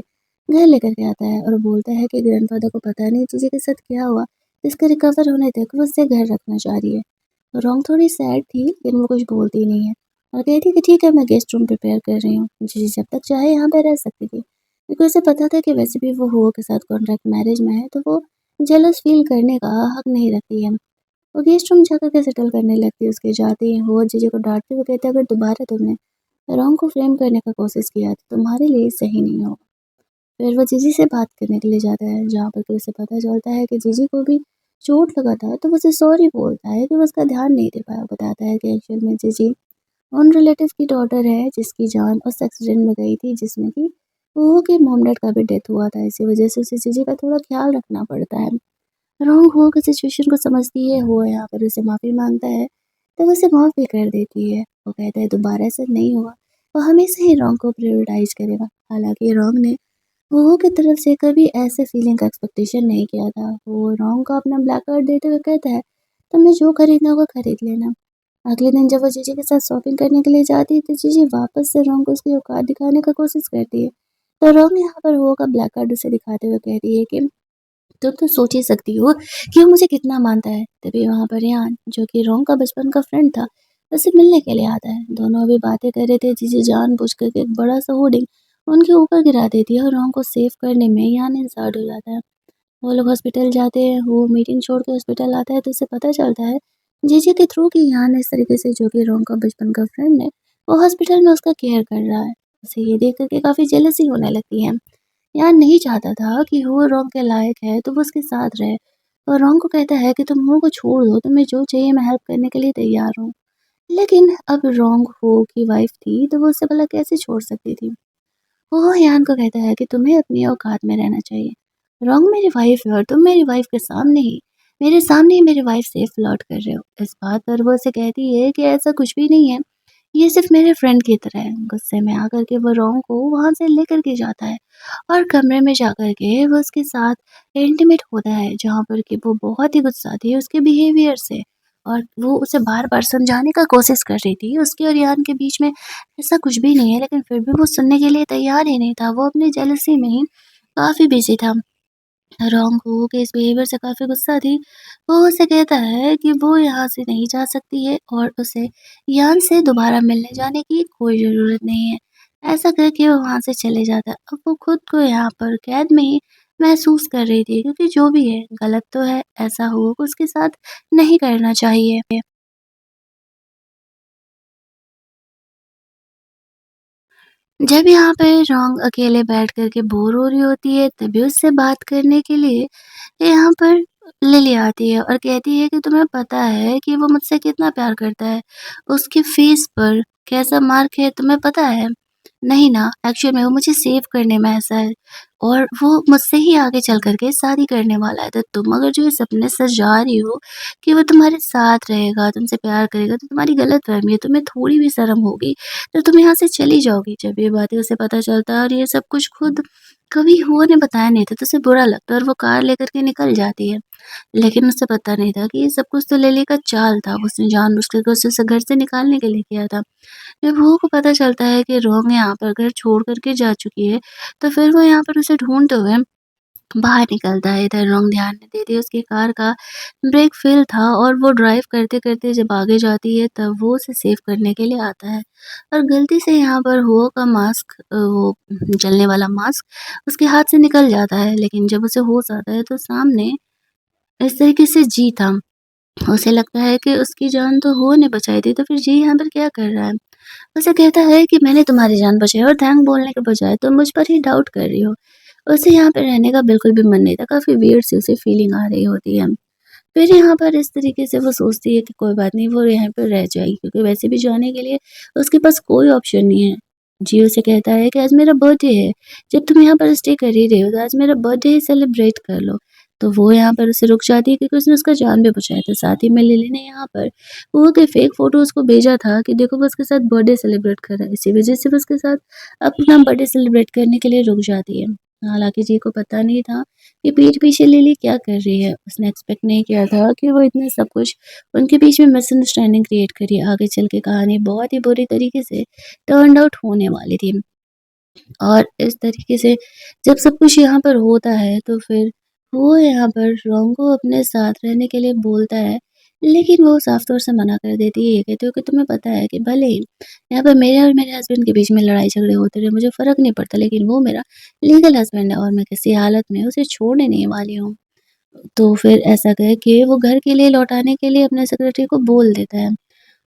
घर लेकर के आता है और बोलता है कि ग्रैंडफ़ादर को पता नहीं जीजी के साथ क्या हुआ, इसके रिकवर होने तक वो उससे घर रखना चाह रही है। रोंग थोड़ी सैड थी लेकिन वो कुछ बोलती नहीं है और कहती है कि ठीक है मैं गेस्ट रूम प्रिपेयर कर रही हूँ। जीजी जब तक चाहे यहाँ पे रह सकती थी क्योंकि उसे पता था कि वैसे भी वो हुओ के साथ कॉन्ट्रैक्ट मैरिज में है तो वो जेलस फील करने का हक नहीं रखती है। वो गेस्ट रूम जाकर के सेटल करने लगती है, उसके जाते ही वो जीजी को डाँटते हुए कहते हैं अगर दोबारा तुमने रॉन्ग को फ्रेम करने का कोशिश किया तो तुम्हारे लिए सही नहीं होगा। फिर वो जीजी से बात करने के लिए जाता है जहाँ पर कि उसे पता चलता है कि जीजी को भी चोट लगा था तो वो उसे सॉरी बोलता है कि वो उसका ध्यान नहीं दे पाया। बताता है कि एक्चुअल में जीजी उन रिलेटिव की डॉटर है जिसकी जान उस एक्सीडेंट में गई थी जिसमें कि वो के मॉम डैड का भी डेथ हुआ था। इसी वजह से उसे जीजी का थोड़ा ख्याल रखना पड़ता है। रॉन्ग हो के सिचुएशन को समझती है, वो यहाँ पर उसे माफ़ी माँगता है, तो वो उसे माफ़ भी कर देती है। वो कहता है दोबारा ऐसा नहीं होगा, वो हमेशा ही रॉन्ग को प्रायोरिटाइज़ करेगा। हालाँकि रॉन्ग ने वो की तरफ से कभी ऐसे फीलिंग का एक्सपेक्टेशन नहीं किया था। वो रॉन्ग को अपना ब्लैक कार्ड देते हुए कहता है, तुम्हें जो खरीदना होगा खरीद लेना। अगले दिन जब वो जीजी के साथ शॉपिंग करने के लिए जाती है, तो जीजी वापस से रॉन्ग को उसकी औकात दिखाने का कोशिश करती है। तो रॉन्ग यहाँ पर वो का ब्लैक कार्ड उसे दिखाते हुए कहती है कि तुम तो सोच ही सकती हो कि वो मुझे कितना मानता है। तभी वहाँ पर रेहान जो कि रोंग का बचपन का फ्रेंड था, उससे मिलने के लिए आता है। दोनों अभी बातें कर रहे थे जिसे जानबूझ कर के एक बड़ा-सा होर्डिंग उनके ऊपर गिरा देती है और रोंग को सेव करने में यान इंसर्ट हो जाता है। वो लोग हॉस्पिटल जाते हैं, वो मीटिंग छोड़ के हॉस्पिटल आता है तो उसे पता चलता है जीजी के थ्रू कि यान इस तरीके से जो कि रोंग का बचपन का फ्रेंड है, वो हॉस्पिटल में उसका केयर कर रहा है। उसे ये देख कर के काफ़ी जेलसी होने लगती है। यान नहीं चाहता था कि वो रॉन्ग के लायक है तो वो उसके साथ रहे और रॉन्ग को कहता है कि तुम हो को छोड़ दो, तुम्हें जो चाहिए मैं हेल्प करने के लिए तैयार हूँ। लेकिन अब रॉन्ग हो की वाइफ थी तो वो उसे भला कैसे छोड़ सकती थी। वो यान को कहता है कि तुम्हें अपनी औकात में रहना चाहिए। रॉन्ग मेरी वाइफ है और तुम मेरी वाइफ के सामने ही मेरी वाइफ से फ्लर्ट कर रहे हो। इस बात पर वो उसे कहती है कि ऐसा कुछ भी नहीं है, ये सिर्फ मेरे फ्रेंड की तरह है। गुस्से में आकर के वो रॉन्ग को वहाँ से लेकर के जाता है और कमरे में जाकर के वो उसके साथ इंटीमेट होता है जहाँ पर कि वो बहुत ही गुस्सा थी उसके बिहेवियर से और वो उसे बार-बार समझाने का कोशिश कर रही थी। उसके और यान के बीच में ऐसा कुछ भी नहीं है लेकिन फिर भी वो सुनने के लिए तैयार ही नहीं था। वो अपनी जेलसी में ही काफ़ी बिज़ी था। रॉन्ग हो के इस बिहेवियर से काफ़ी गुस्सा थी। वो उसे कहता है कि वो यहाँ से नहीं जा सकती है और उसे यान से दोबारा मिलने जाने की कोई ज़रूरत नहीं है। ऐसा करके वो वहाँ से चले जाता है। अब वो खुद को यहाँ पर कैद में ही महसूस कर रही थी क्योंकि जो भी है गलत तो है, ऐसा हो उसके साथ नहीं करना चाहिए। जब यहाँ पे रॉन्ग अकेले बैठ कर के बोर हो रही होती है तभी उससे बात करने के लिए यहाँ पर लिली आती है और कहती है कि तुम्हें पता है कि वो मुझसे कितना प्यार करता है? उसके फेस पर कैसा मार्क है तुम्हें पता है? नहीं ना, एक्चुअल में वो मुझे सेव करने में ऐसा है और वो मुझसे ही आगे चल कर के शादी करने वाला है। तो तुम अगर जो ये सपने सजा रही हो कि वो तुम्हारे साथ रहेगा, तुमसे प्यार करेगा तो तुम्हारी गलतफ़हमी है, तुम्हें थोड़ी भी शर्म होगी तो तुम यहाँ से चली जाओगी। जब ये बातें उसे पता चलता है और ये सब कुछ खुद कभी हुआ ने बताया नहीं था तो उसे बुरा लगता और वो कार लेकर के निकल जाती है। लेकिन उसे पता नहीं था कि ये सब कुछ तो लिली का चाल था, उसने जानबूझ कर उसे घर से निकालने के लिए किया था। जब बहू को पता चलता है कि रोंग यहाँ पर घर छोड़ कर के जा चुकी है, तो फिर वो यहाँ पर उसे ढूँढते हुए बाहर निकलता है। इधर रोंग ध्यान नहीं देती, उसकी कार का ब्रेक फेल था और वो ड्राइव करते-करते जब आगे जाती है तब वो उसे सेव करने के लिए आता है। और गलती से यहाँ पर हुओ का मास्क वो जलने वाला मास्क उसके हाथ से निकल जाता है, लेकिन जब उसे होश आता है तो सामने इस तरीके से जी था। उसे लगता है कि उसकी जान तो हुओ ने बचाई थी, तो फिर जी यहाँ पर क्या कर रहा है? उसे कहता है कि मैंने तुम्हारी जान बचाई और थैंक बोलने के बजाय तुम मुझ पर ही डाउट कर रही हो। उसे यहाँ पे रहने का बिल्कुल भी मन नहीं था, काफ़ी वियर्ड सी उसे फीलिंग आ रही होती है। फिर यहाँ पर इस तरीके से वो सोचती है कि कोई बात नहीं, वो यहाँ पे रह जाएगी क्योंकि वैसे भी जाने के लिए उसके पास कोई ऑप्शन नहीं है। जियो उसे कहता है कि आज मेरा बर्थडे है, जब तुम यहाँ पर स्टे कर ही रहे हो तो आज मेरा बर्थडे ही सेलिब्रेट कर लो। तो वो यहाँ पर उसे रुक जाती है क्योंकि उसने उसका जान भी बचाया था। साथ ही में लिली ने यहाँ पर वो के फेक फ़ोटो उसको भेजा था कि देखो वो उसके साथ बर्थडे सेलिब्रेट कर रहा है। इसी वज़ह से वो उसके साथ अपना बर्थडे सेलिब्रेट करने के लिए रुक जाती है। हालाँकि जी को पता नहीं था कि पीठ पीछे लिली क्या कर रही है। उसने एक्सपेक्ट नहीं किया था कि वो इतने सब कुछ उनके बीच में मिसअंडरस्टैंडिंग क्रिएट करी। आगे चल के कहानी बहुत ही बुरी तरीके से टर्न्ड आउट होने वाली थी। और इस तरीके से जब सब कुछ यहाँ पर होता है तो फिर वो यहाँ पर रोंग को अपने साथ रहने के लिए बोलता है, लेकिन वो साफ तौर से मना कर देती है। ये कहते हो कि तुम्हें पता है कि भले ही यहाँ पर मेरे और मेरे हस्बैंड के बीच में लड़ाई झगड़े होते रहे, मुझे फ़र्क नहीं पड़ता, लेकिन वो मेरा लीगल हस्बैंड है और मैं किसी हालत में उसे छोड़ने नहीं वाली हूँ। तो फिर ऐसा कह के वो घर के लिए लौटाने के लिए अपने सेक्रेटरी को बोल देता है।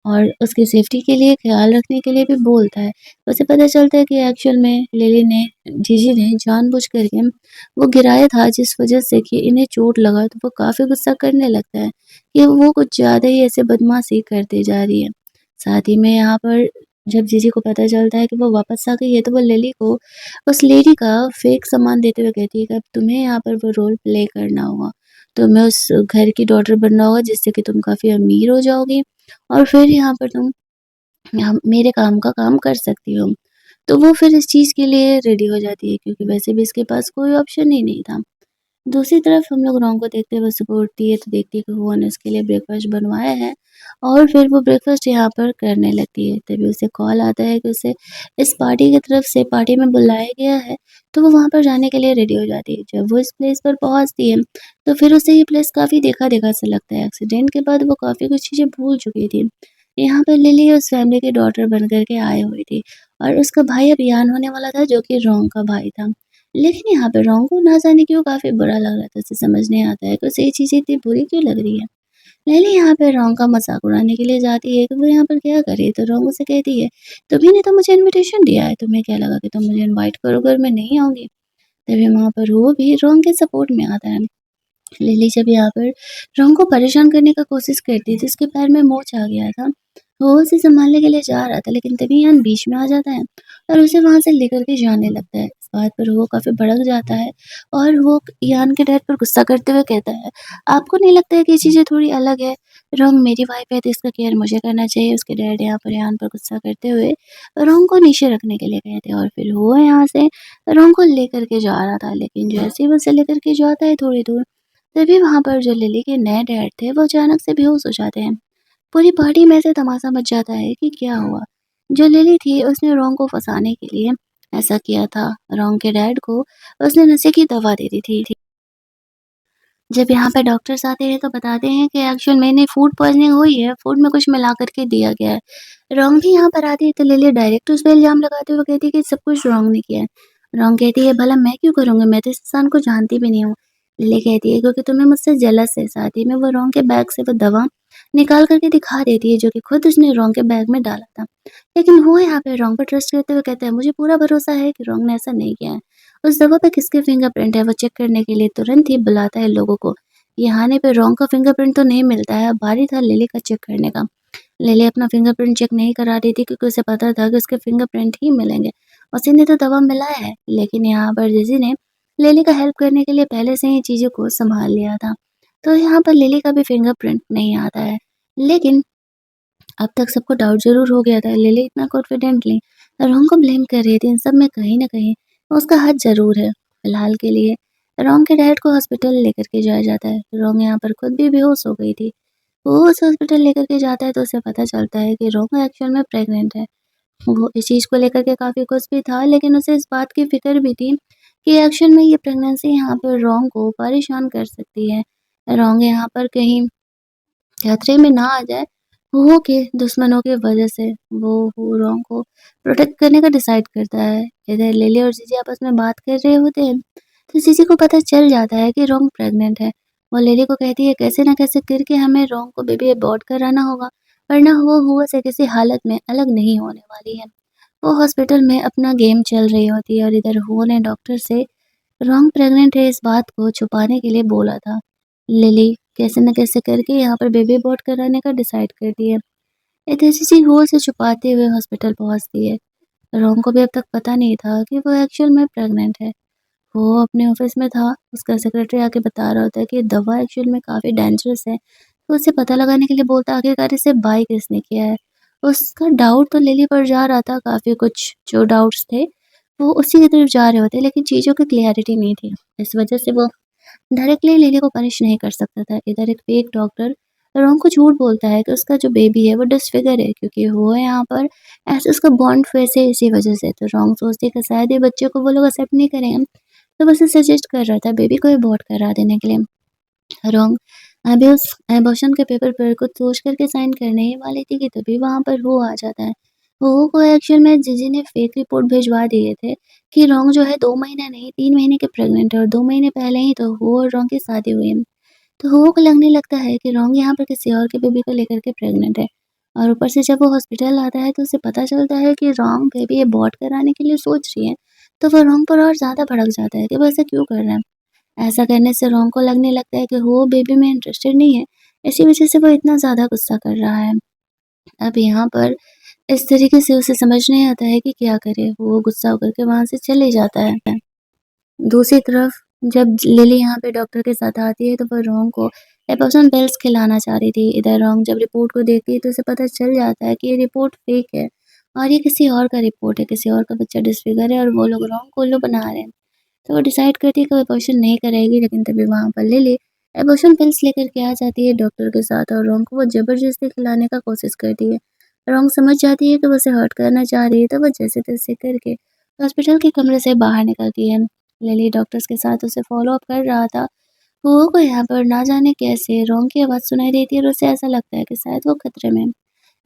और उसकी सेफ्टी के लिए ख़्याल रखने के लिए भी बोलता है। उसे पता चलता है कि एक्चुअल में लिली ने जीजी ने जानबूझ कर के वो गिराया था जिस वज़ह से कि इन्हें चोट लगा, तो वो काफ़ी गुस्सा करने लगता है कि वो कुछ ज़्यादा ही ऐसे बदमाशी करती जा रही है। साथ ही में यहाँ पर जब जीजी को पता चलता है कि वो वापस आ गई है तो वो लिली को उस लेडी का फ़ेक सामान देते हुए कहती है कि अब तुम्हें यहाँ पर वो रोल प्ले करना होगा। तुम्हें उस घर की डॉटर बनना होगा जिससे कि तुम काफ़ी अमीर हो जाओगी और फिर यहाँ पर तुम मेरे काम का काम कर सकती हो। तो वो फिर इस चीज़ के लिए रेडी हो जाती है क्योंकि वैसे भी इसके पास कोई ऑप्शन ही नहीं था। दूसरी तरफ हम लोग रॉन्ग को देखते हुए सुबह उठती है तो देखती है कि हुआ ने उसके लिए ब्रेकफ़ास्ट बनवाया है और फिर वो ब्रेकफ़ास्ट यहाँ पर करने लगती है। तभी उसे कॉल आता है कि उसे इस पार्टी की तरफ से पार्टी में बुलाया गया है, तो वो वहाँ पर जाने के लिए रेडी हो जाती है। जब वो इस प्लेस पर पहुँचती है, तो फिर उसे ये प्लेस काफ़ी देखा-देखा सा लगता है। एक्सीडेंट के बाद वो काफ़ी कुछ चीज़ें भूल चुकी थी। यहाँ पर लिली उस फैमिली की डॉटर बन कर के आई हुई थी और उसका भाई अभियान होने वाला था जो कि रॉन्ग का भाई था। लेकिन यहाँ पे रॉन्ग को ना जाने क्यों काफ़ी बुरा लग रहा था, उसे समझ नहीं आता है कि उसे ये चीज़ें इतनी बुरी क्यों लग रही है। लैली यहाँ पे रॉन्ग का मज़ाक उड़ाने के लिए जाती है कि वो यहाँ पर क्या कर रही है, तो रॉन्ग उसे कहती है, "तुम्ही ने तो मुझे इन्विटेशन दिया है, तुम्हें क्या लगा कि तुम मुझे इनवाइट करोगे और मैं नहीं आऊँगी?" तभी वहाँ पर वो भी रॉन्ग के सपोर्ट में आता है। लिली जब यहाँ पर रॉन्ग को परेशान करने का कोशिश करती थी, उसके पैर में मोच आ गया था। वो उसे सँभालने के लिए जा रहा था, लेकिन तभी यान बीच में आ जाता है और उसे वहाँ से लेकर के जाने लगता है। इस बात पर वो काफ़ी भड़क जाता है और वो यान के डैड पर गुस्सा करते हुए कहता है, "आपको नहीं लगता है कि ये चीज़ें थोड़ी अलग है? रॉन्ग मेरी वाइफ़ है, तो इसका केयर मुझे करना चाहिए।" उसके डैड यहाँ पर यान पर गुस्सा करते हुए रॉन्ग को नीचे रखने के लिए कहते हैं और फिर वो यहाँ से रॉन्ग को लेकर के जा रहा था, लेकिन जैसे ही वो उसे लेकर के जाता है थोड़ी दूर, तभी वहाँ पर जो लिली के नए डैड थे, वो अचानक से बेहोश हो जाते हैं। पूरी पार्टी में ऐसे तमाशा मच जाता है कि क्या हुआ? जो लिली थी उसने रोंग को फँसाने के लिए ऐसा किया था। रोंग के डैड को उसने नशे की दवा दे दी थी। जब यहाँ पे डॉक्टर्स आते हैं तो बताते हैं कि एक्चुअल में इन्हें फूड पॉइज़निंग हुई है, फूड में कुछ मिला कर के दिया गया है। रोंग भी यहाँ पर आती है तो लिली डायरेक्ट उस पे इल्ज़ाम लगाते हुए कहती है कि सब कुछ रोंग ने किया है। रोंग कहती है भला मैं क्यों करूँगी? मैं तो इस इंसान को जानती भी नहीं हूँ। लिली कहती है क्योंकि तुम्हें मुझसे जेलस है। साथ ही में वो रोंग के बैग से वो दवा निकाल कर के दिखा देती है जो कि खुद उसने रोंग के बैग में डाला था। लेकिन वो यहाँ पे रोंग पर ट्रस्ट करते हुए कहता है मुझे पूरा भरोसा है कि रोंग ने ऐसा नहीं किया है। उस दवा पे किसके फिंगरप्रिंट है वो चेक करने के लिए तुरंत ही बुलाता है लोगों को। यहाँ आने पे रोंग का फिंगरप्रिंट तो नहीं मिलता है, अब बारी था लिली का चेक करने का। लिली अपना फिंगरप्रिंट चेक नहीं करा रही थी क्योंकि उसे पता था कि उसके फिंगरप्रिंट ही मिलेंगे। उसी ने तो दवा मिलाया है, लेकिन यहाँ पर जीजी ने लिली का हेल्प करने के लिए पहले से ही चीज़ों को सँभाल लिया था। तो यहाँ पर लिली का भी फिंगरप्रिंट नहीं आता है। लेकिन अब तक सबको डाउट ज़रूर हो गया था, लिली इतना कॉन्फिडेंटली रोंग को ब्लेम कर रही थी, इन सब में कहीं न कहीं उसका हाथ ज़रूर है। फिलहाल के लिए रोंग के डैड को हॉस्पिटल लेकर के जाया जाता है। रोंग यहाँ पर खुद भी बेहोश हो गई थी। वो उस हॉस्पिटल लेकर के जाता है तो उसे पता चलता है कि रोंग एक्चुअल में प्रेग्नेंट है। वो इस चीज़ को लेकर के काफ़ी खुश भी था, लेकिन उसे इस बात की फ़िक्र भी थी कि एक्चुअल में ये प्रेगनेंसी यहाँ पर रोंग को परेशान कर सकती है। रोंग यहाँ पर कहीं खतरे में ना आ जाए, हो के दुश्मनों की वजह से। वो हुरों को प्रोटेक्ट करने का डिसाइड करता है। इधर लिली और जीजी आपस में बात कर रहे होते हैं, तो जीजी को पता चल जाता है कि रोंग प्रेग्नेंट है। वो लिली को कहती है कैसे ना कैसे करके हमें रोंग को बेबी अबॉर्ट कराना होगा, वरना वो हुआ से किसी हालत में अलग नहीं होने वाली है। वो हॉस्पिटल में अपना गेम चल रही होती है और इधर हुओ ने डॉक्टर से रोंग प्रेग्नेंट है इस बात को छुपाने के लिए बोला था। लिली कैसे न कैसे करके यहाँ पर बेबी अबॉर्ट कराने का डिसाइड करती है। इधर जीजी हुओ से छुपाते हुए हॉस्पिटल पहुँचती है। रोंग को भी अब तक पता नहीं था कि वो एक्चुअल में प्रेग्नेंट है। वो अपने ऑफिस में था, उसका सेक्रेटरी आके बता रहा होता है कि दवा एक्चुअल में काफ़ी डेंजरस है, तो उसे पता लगाने के लिए बोलता है आखिरकार इसे बाय किसने किया है। उसका डाउट तो लिली पर जा रहा था, काफ़ी कुछ जो डाउट्स थे, वो उसी की तरफ जा रहे होते, लेकिन चीज़ों की क्लैरिटी नहीं थी। इस वजह से वो डायरेक्टली लिली को पनिश नहीं कर सकता था। इधर एक फेक डॉक्टर रोंग को झूठ बोलता है कि उसका जो बेबी है वो डिसफिगर है, क्योंकि वो है यहाँ पर ऐसे उसका बॉन्ड फेस है इसी वजह से। तो रोंग सोचती है कि शायद ये बच्चे को वो लोग एक्सेप्ट नहीं करेंगे, तो बस उसे सजेस्ट कर रहा था बेबी को अबॉर्ट करा देने के लिए। रोंग अभी उस एबॉर्शन के पेपर पर कुछ सोच करके साइन करने ही वाली थी कि तभी वहाँ पर वो आ जाता है। वो को एक्चुअल में जीजी ने फेक रिपोर्ट भिजवा दिए थे कि रोंग जो है 2 महीना नहीं 3 महीने की प्रेग्नेंट है और 2 महीने पहले ही तो वो और रोंग की शादी हुई है। तो हो को लगने लगता है कि रोंग यहाँ पर किसी और के बेबी को लेकर के प्रेग्नेंट है। और ऊपर से जब वो हॉस्पिटल आता है तो उसे पता चलता है कि रोंग बेबी अबॉर्ट कराने के लिए सोच रही है। तो वो रोंग पर और ज़्यादा भड़क जाता है कि वो ऐसा क्यों कर रहा है। ऐसा करने से रोंग को लगने लगता है कि वो बेबी में इंटरेस्टेड नहीं है, इसी वजह से वो इतना ज़्यादा गुस्सा कर रहा है। अब यहाँ पर इस तरीके से उसे समझ नहीं आता है कि क्या करे, वो गुस्सा होकर के वहाँ से चले जाता है। दूसरी तरफ जब लिली यहाँ पे डॉक्टर के साथ आती है तो वो रोंग को एप्सम पिल्स खिलाना चाह रही थी। इधर रोंग जब रिपोर्ट को देखती है तो उसे पता चल जाता है कि ये रिपोर्ट फेक है और ये किसी और का रिपोर्ट है, किसी और का बच्चा डिसफिगर है और वो लोग रोंग को उल्लू बना रहे हैं। तो वो डिसाइड करती है कि वो अबॉर्शन नहीं कराएगी, लेकिन तभी वहाँ पर लिली अबॉर्शन पिल्स लेकर के आ जाती है डॉक्टर के साथ और रोंग को वो ज़बरदस्ती खिलाने का कोशिश करती है। रोंग समझ जाती है कि वो उसे हर्ट करना चाह रही है, तो वो जैसे-तैसे करके हॉस्पिटल के कमरे से बाहर निकलती है। लिली डॉक्टर्स के साथ उसे फ़ॉलो अप कर रहा था। हुओ को यहाँ पर ना जाने कैसे रोंग की आवाज़ सुनाई देती है और उसे ऐसा लगता है कि शायद वो खतरे में है।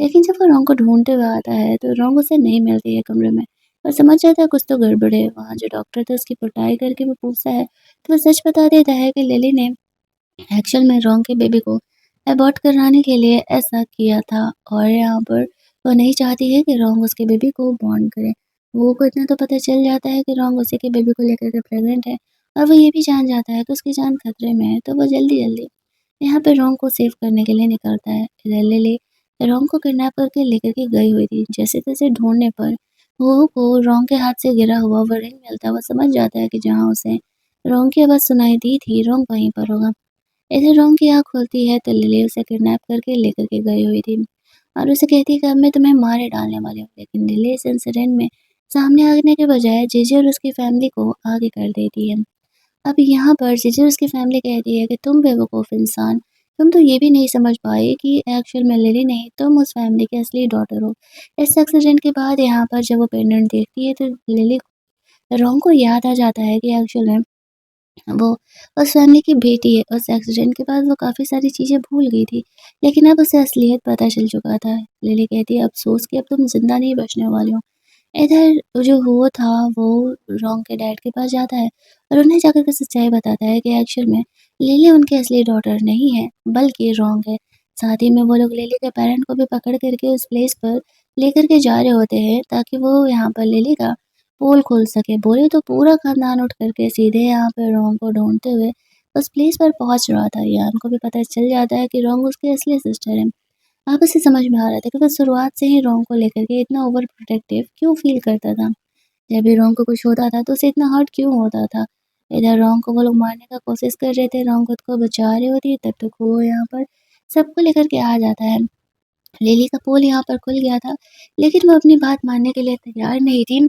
लेकिन जब वो रोंग को ढूँढते हुए आता है तो रोंग उसे नहीं मिलती है कमरे में और समझ जाता है कुछ तो गड़बड़ है। वहाँ जो डॉक्टर थे उसकी पिटाई करके वो पूछता है तो वो सच बता देता है कि लिली ने एक्चुअल में रोंग के बेबी को अबॉर्ट कराने के लिए ऐसा किया था और यहाँ पर वो नहीं चाहती है कि रोंग उसके बेबी को बॉर्न करे। वो को इतना तो पता चल जाता है कि रोंग उसी के बेबी को लेकर के प्रेग्नेंट है और वो ये भी जान जाता है कि उसकी जान खतरे में है, तो वो जल्दी-जल्दी यहाँ पे रोंग को सेव करने के लिए निकलता है। इधर लिली रोंग को किडनैप करके लेकर के गई हुई थी। जैसे-तैसे ढूँढने पर वो को रोंग के हाथ से गिरा हुआ वो रिंग मिलता है। वो समझ जाता है कि जहाँ उसे रोंग की आवाज़ सुनाई दी थी, रोंग वहीं पर होगा। इधर रोंग की आँख खुलती है तो लिली उसे किडनैप करके लेकर के गई हुई थी और उसे कहती है कि अब मैं तुम्हें मार ही डालने वाली हूँ। लेकिन लिली इस इंसिडेंट में सामने आने के बजाय जीजी और उसकी फैमिली को आगे कर देती है। अब यहाँ पर जीजी और उसकी फैमिली कहती है कि तुम बेवकूफ़ इंसान, तुम तो ये भी नहीं समझ पाए कि एक्चुअल में लिली नहीं, तुम उस फैमिली की असली डॉटर हो। इस एक्सीडेंट के बाद यहाँ पर जब वो पेंडेंट देखती है तो लिली रोंग को याद आ जाता है कि एक्चुअल में वो उस फैमिली की बेटी है। उस एक्सीडेंट के बाद वो काफ़ी सारी चीज़ें भूल गई थी, लेकिन अब उसे असलियत पता चल चुका था। लिली कहती है अफ़सोस कि अब तुम ज़िंदा नहीं बचने वाली हो। इधर जो हुआ था वो रोंग के डैड के पास जाता है और उन्हें जाकर के सच्चाई बताता है कि एक्चुअल में लिली उनकी असली डॉटर नहीं है, बल्कि रोंग है। साथ ही में वो लोग लिली के पेरेंट को भी पकड़ करके उस प्लेस पर लेकर के जा रहे होते हैं ताकि वो यहाँ पर लिली का पोल खोल सके। बोले तो पूरा खानदान उठ करके सीधे यहाँ पे रोंग को ढूँढते हुए उस प्लेस पर पहुँच रहा था। यान को भी पता चल जाता है कि रोंग उसकी असली सिस्टर है। अब उसे समझ में आ रहा था कि वो शुरुआत से ही रोंग को लेकर के इतना ओवर प्रोटेक्टिव क्यों फ़ील करता था। जब भी रोंग को कुछ होता था तो उसे इतना हर्ट क्यों होता था। इधर रोंग को वो लोग मारने का कोशिश कर रहे थे, रोंग खुद को बचा रही होती है, तब तक वो यहाँ पर सबको लेकर के आ जाता है। लिली का पोल यहाँ पर खुल गया था, लेकिन वो अपनी बात मानने के लिए तैयार नहीं थी।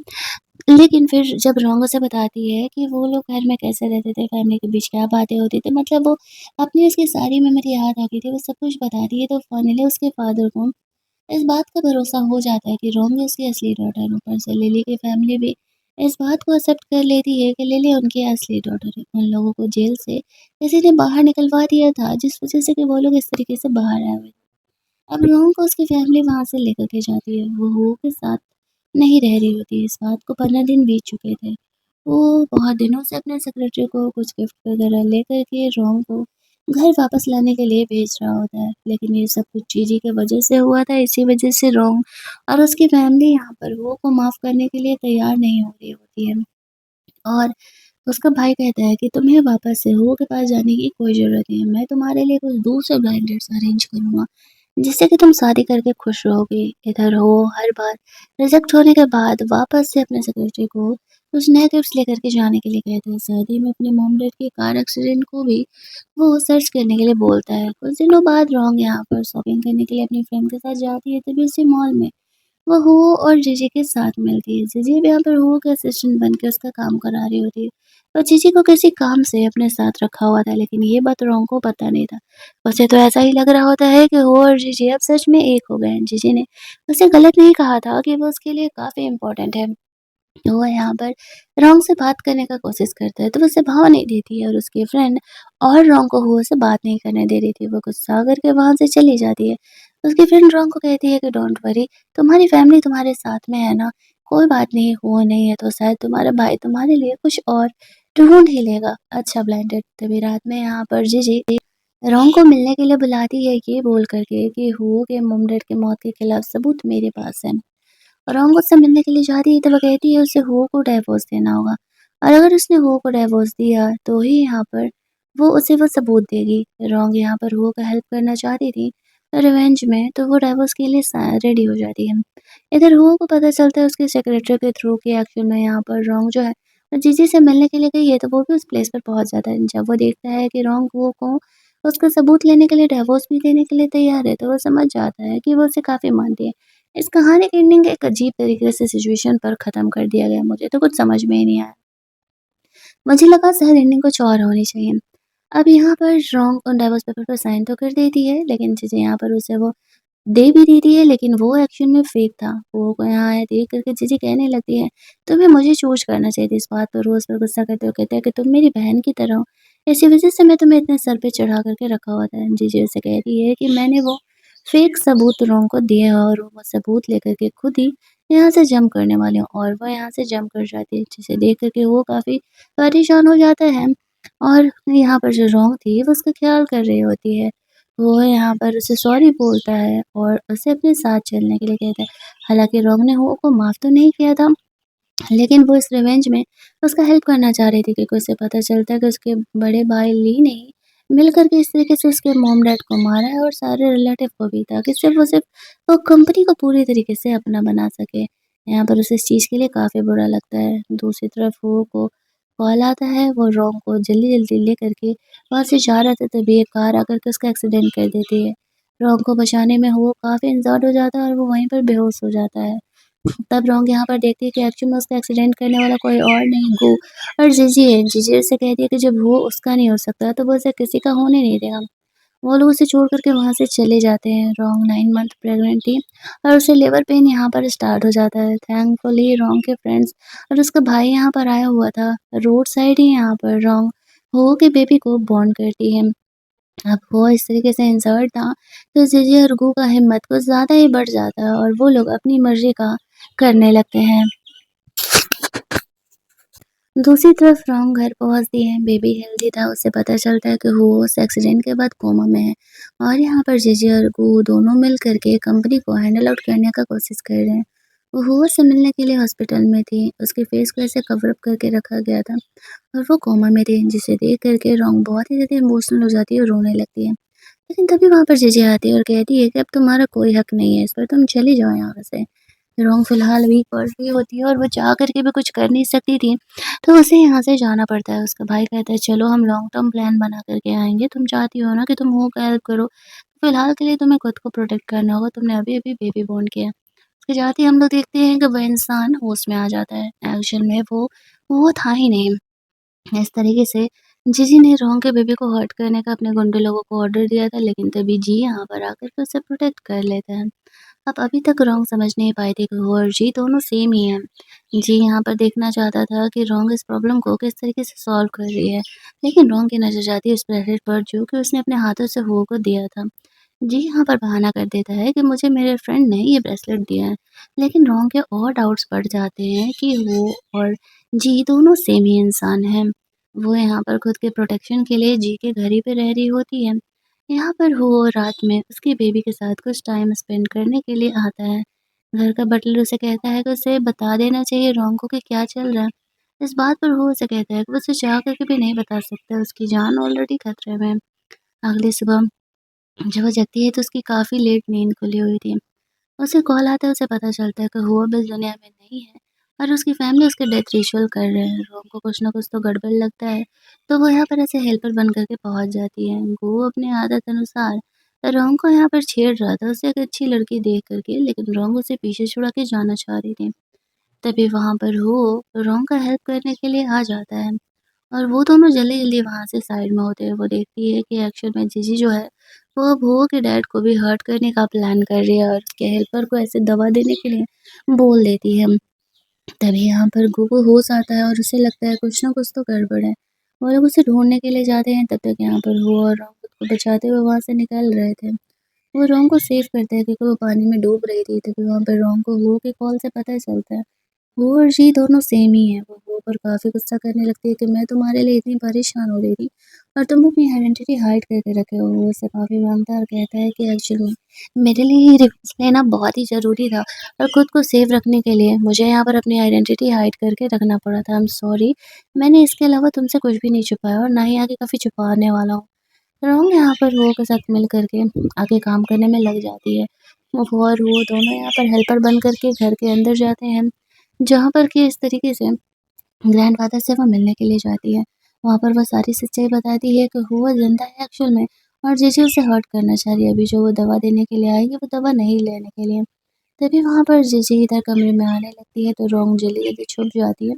लेकिन फिर जब रोंग उसे बताती है कि वो लोग घर में कैसे रहते थे, फैमिली के बीच क्या बातें होती थी, मतलब वो अपनी उसकी सारी मेमोरी याद आ गई थी, वो सब कुछ बताती है, तो फाइनली उसके फादर को इस बात का भरोसा हो जाता है कि रोंग ही उसकी असली डॉटर है। ऊपर से लिली की फैमिली भी इस बात को एक्सेप्ट कर लेती है कि लिली उनकी असली डॉटर है। उन लोगों को जेल से किसी ने बाहर निकलवा दिया था, जिस वजह से कि वो लोग इस तरीके से बाहर आए हुए थे। अब रोहन को उसकी फैमिली वहाँ से लेकर के जाती है। वो हो के साथ नहीं रह रही होती। इस बात को 15 दिन बीत चुके थे। वो बहुत दिनों से अपने सेक्रेटरी को कुछ गिफ्ट वगैरह लेकर के रोहन को घर वापस लाने के लिए भेज रहा होता है। लेकिन ये सब कुछ चीज़ी की वजह से हुआ था। इसी वजह से रोहन और उसकी फैमिली यहाँ पर वो को माफ़ करने के लिए तैयार नहीं हो रही होती है। और उसका भाई कहता है कि तुम्हें वापस से हो के पास जाने की कोई ज़रूरत नहीं है। मैं तुम्हारे लिए कुछ दूसरे ब्लाइंड डेट्स अरेंज करूँगा, जिससे कि तुम शादी करके खुश रहोगे। इधर वो हर बार रिजेक्ट होने के बाद वापस से अपने सेक्रेटरी को कुछ नए गिफ्ट्स लेकर के जाने के लिए कहता है। शादी में अपने मॉम डैड के कार एक्सीडेंट को भी वो सर्च करने के लिए बोलता है। कुछ दिनों बाद रोंग यहाँ पर शॉपिंग करने के लिए अपनी फ्रेंड के साथ जाती है, तभी उसी मॉल में वो हो और जीजी के साथ मिलती है। जीजी भी यहाँ पर हो के असिस्टेंट बन के उसका काम करा रही होती है। और जीजी को किसी काम से अपने साथ रखा हुआ था, लेकिन ये बात रोंग को पता नहीं था। उसे तो ऐसा ही लग रहा होता है कि हो और जीजी अब सच में एक हो गए हैं। जीजी ने उसे गलत नहीं कहा था कि वो उसके लिए काफ़ी इम्पोर्टेंट है। तो वो यहाँ पर रोंग से बात करने का कोशिश करता है, तो वो उसे भाव नहीं देती है और उसकी फ्रेंड और रोंग को हुआ से बात नहीं करने दे रही थी। वो गुस्सा करके वहाँ से चली जाती है। उसकी फ्रेंड रोंग को कहती है कि डोंट वरी, तुम्हारी फैमिली तुम्हारे साथ में है ना, कोई बात नहीं, हुआ नहीं है तो शायद तुम्हारा भाई तुम्हारे लिए कुछ और ढूँढ ही लेगा। अच्छा ब्लाइंडेड तभी रात में यहाँ पर जीजी रोंग को मिलने के लिए बुलाती है, ये बोल कर के कि हू के मॉम-डैड की मौत के खिलाफ सबूत मेरे पास है। रोंग उससे मिलने के लिए जाती है, तो वो कहती है उसे हो को डिवोर्स देना होगा, और अगर उसने हो को डिवोर्स दिया तो ही यहाँ पर वो उसे वो सबूत देगी। रोंग यहाँ पर हो का हेल्प करना चाहती थी रिवेंज में, तो वो डिवोर्स के लिए रेडी हो जाती है। इधर हो को पता चलता है उसके सेक्रेटरी के थ्रू कि एक्चुअल में यहाँ पर रोंग जो है वो जीजी से मिलने के लिए गई है, तो वो भी उस प्लेस पर पहुंच जाता है। जब वो देखता है कि रोंग हो को उसका सबूत लेने के लिए डिवोर्स भी देने के लिए तैयार है, तो वो समझ जाता है कि वो उसे काफ़ी मानती है। इस कहानी की एंडिंग एक अजीब तरीके से सिचुएशन पर ख़त्म कर दिया गया, मुझे तो कुछ समझ में ही नहीं आया। मुझे लगा शायद एंडिंग कुछ और होनी चाहिए। अब यहाँ पर रॉन्ग और डाइवोर्स पेपर पर साइन तो कर देती है, लेकिन चीज़ें यहाँ पर उसे वो दे भी देती है, लेकिन वो एक्चुअल में फेक था। वो को यहाँ आया देख कर के चीज़ें कहने लगती है, तुम्हें मुझे चूज़ करना चाहिए था। इस बात पर रोज़ पर गुस्सा करते हुए कहता है कि तुम मेरी बहन की तरह हो, इसी वज़ह से मैं तुम्हें इतने सर पे चढ़ा कर के रखा हुआ था। जीजी उसे कहती है कि मैंने वो फेक सबूत रोंग को दिए हैं और वो सबूत लेकर के खुद ही यहाँ से जंप करने वाले हूँ, और वो यहाँ से जंप कर जाती है, जिसे देख कर के वो काफ़ी परेशान हो जाता है। और यहाँ पर जो रोंग थी वो उसका ख़्याल कर रही होती है। वो यहाँ पर उसे सॉरी बोलता है और उसे अपने साथ चलने के लिए कहता है। हालाँकि रोंग ने हो को माफ़ तो नहीं किया था, लेकिन वो इस रिवेंज में उसका हेल्प करना चाह रही थी, क्योंकि उसे पता चलता है कि उसके बड़े भाई ली ने ही मिलकर के इस तरीके से उसके मॉम डैड को मारा है और सारे रिलेटिव को भी, ताकि सिर्फ़ वो कंपनी को पूरी तरीके से अपना बना सके। यहाँ पर उसे इस चीज़ के लिए काफ़ी बुरा लगता है। दूसरी तरफ वो को कॉल आता है, वो रोंग को जल्दी-जल्दी लेकर के वहाँ से जा रहा था, तभी एक कार आकर के उसका एक्सीडेंट कर देती है। रोंग को बचाने में वो काफ़ी इंजर्ड हो जाता है और वो वहीं पर बेहोश हो जाता है। तब रोंग यहाँ पर देखती है कि एक्चुअल में उसका एक्सीडेंट करने वाला कोई और नहीं, गो और जीजी है। जीजी उससे कहती है कि जब वो उसका नहीं हो सकता तो वो उसे किसी का होने नहीं देगा। वो लोग उसे छोड़ कर के वहाँ से चले जाते हैं। रोंग 9 मंथ प्रेग्नेंट थी और उसे लेबर पेन यहाँ पर स्टार्ट हो जाता है। थैंकफुली रोंग के फ्रेंड्स और उसका भाई यहाँ पर आया हुआ था। रोड साइड ही यहाँ पर रोंग हो के बेबी को बॉर्न करती है। अब वो इस तरीके से इंसर्ट था, तो जीजी और गू का हिम्मत कुछ ज़्यादा ही बढ़ जाता है और वो लोग अपनी मर्ज़ी का करने लगते हैं। दूसरी तरफ रॉन्ग घर पहुँचती है, बेबी हेल्दी था, उसे पता चलता है कि वो उस एक्सीडेंट के बाद कोमा में है, और यहाँ पर जीजी और गू दोनों मिल कर के कंपनी को हैंडल आउट करने का कोशिश कर रहे हैं। वो हुआ से मिलने के लिए हॉस्पिटल में थी, उसके फेस को ऐसे कवर अप करके रखा गया था और वो कोमा में थी, जिसे देख कर के रॉन्ग बहुत ही ज़्यादा इमोशनल हो जाती है और रोने लगती है। लेकिन तभी वहाँ पर जीजी आती है और कहती है कि अब तुम्हारा कोई हक नहीं है इस पर, तुम चली जाओ यहाँ से। रोंग फिलहाल वीक पड़ होती है और वो चाह करके भी कुछ कर नहीं सकती थी, तो उसे यहाँ से जाना पड़ता है। उसका भाई कहता है चलो हम लॉन्ग टर्म प्लान बना कर के आएँगे, तुम चाहती हो ना कि तुम हो का हेल्प करो, फिलहाल के लिए तुम्हें खुद को प्रोटेक्ट करना होगा, तुमने अभी-अभी बेबी बोर्न किया है। उसके जाते ही हम लोग देखते हैं कि वो इंसान होश में आ जाता है। एक्चुअल में वो था ही नहीं। इस तरीके से जीजी ने रोंग के बेबी को हर्ट करने का अपने गुंडे लोगों को ऑर्डर दिया था, लेकिन तभी जी यहाँ पर आकर के उसे प्रोटेक्ट कर लेते हैं। अब अभी तक रोंग समझ नहीं पाए थे कि वो और जी दोनों सेम ही हैं। जी यहाँ पर देखना चाहता था कि रोंग इस प्रॉब्लम को किस तरीके से सॉल्व कर रही है, लेकिन रोंग की नज़र जाती है उस ब्रेसलेट पर जो कि उसने अपने हाथों से हो को दिया था। जी यहाँ पर बहाना कर देता है कि मुझे मेरे फ्रेंड ने ये ब्रेसलेट दिया है, लेकिन रोंग के और डाउट्स बढ़ जाते हैं कि वो और जी दोनों सेम ही इंसान हैं। वो यहाँ पर खुद के प्रोटेक्शन के लिए जी के घर ही पे रह रही होती है। यहाँ पर वो रात में उसकी बेबी के साथ कुछ टाइम स्पेंड करने के लिए आता है। घर का बटलर उसे कहता है कि उसे बता देना चाहिए रोंग को कि क्या चल रहा है। इस बात पर वो उसे कहता है कि वो उसे चाह करके भी नहीं बता सकता, उसकी जान ऑलरेडी खतरे में है। अगली सुबह जब वो जगती है तो उसकी काफ़ी लेट नींद खुली हुई थी। उसे कॉल आता है, उसे पता चलता है कि वो अब इस दुनिया में नहीं है और उसकी फैमिली उसके डेथ रिचुअल कर रहे हैं। रोम को कुछ ना कुछ तो गड़बड़ लगता है, तो वो यहाँ पर ऐसे हेल्पर बन कर के पहुँच जाती है। वो अपने आदत अनुसार रोम को यहाँ पर छेड़ रहा था, उसे एक अच्छी लड़की देख करके, लेकिन रोम उसे पीछे छुड़ा के जाना चाह रही थी। तभी वहाँ पर वो रोम का हेल्प करने के लिए आ जाता है और वो दोनों जल्दी-जल्दी वहाँ से साइड में होते हैं। वो देखती है कि एक्चुअल में जीजी जो है, वो अब हो के डैड को भी हर्ट करने का प्लान कर रही है और उसके हेल्पर को ऐसे दवा देने के लिए बोल देती है। तभी यहाँ पर गो को होश आता है और उसे लगता है कुछ ना कुछ तो गड़बड़ है। वो लोग उसे ढूँढने के लिए जाते हैं, तब तक यहाँ पर वो और रोंग खुद को बचाते हुए वहाँ से निकल रहे थे। वो रोंग को सेव करता है क्योंकि वो पानी में डूब रही थी, तभी वहाँ पर रोंग को वो के कॉल से पता चलता है वो और जी दोनों सेम ही हैं। वो पर काफ़ी गुस्सा करने लगती है कि मैं तुम्हारे लिए इतनी परेशान हो रही थी और तुम अपनी आइडेंटिटी हाइड करके रखे हो। वो उससे माफ़ी माँगता है और कहता है कि एक्चुअली मेरे लिए ये रिवेंज लेना बहुत ही ज़रूरी था और खुद को सेफ रखने के लिए मुझे यहाँ पर अपनी आइडेंटिटी हाइड करके रखना पड़ा था। I am sorry. मैंने इसके अलावा तुमसे कुछ भी नहीं छुपाया और ना ही आगे कभी छुपाने वाला हूँ। रोंग यहाँ पर वो के साथ मिल करके आगे काम करने में लग जाती है। वो और वो दोनों यहाँ पर हेल्पर बन करके घर के अंदर जाते हैं, जहाँ पर कि इस तरीके से ग्रैंडफ़ादर से वो मिलने के लिए जाती है। वहाँ पर वो सारी सच्चाई बताती है कि हुआ ज़िंदा है एक्चुअल में और जीजी उसे हर्ट करना चाह रही है। अभी जो वो दवा देने के लिए आई है, वो दवा नहीं लेने के लिए। तभी वहाँ पर जीजी इधर कमरे में आने लगती है, तो रोंग जल्दी-जल्दी छुप जाती है,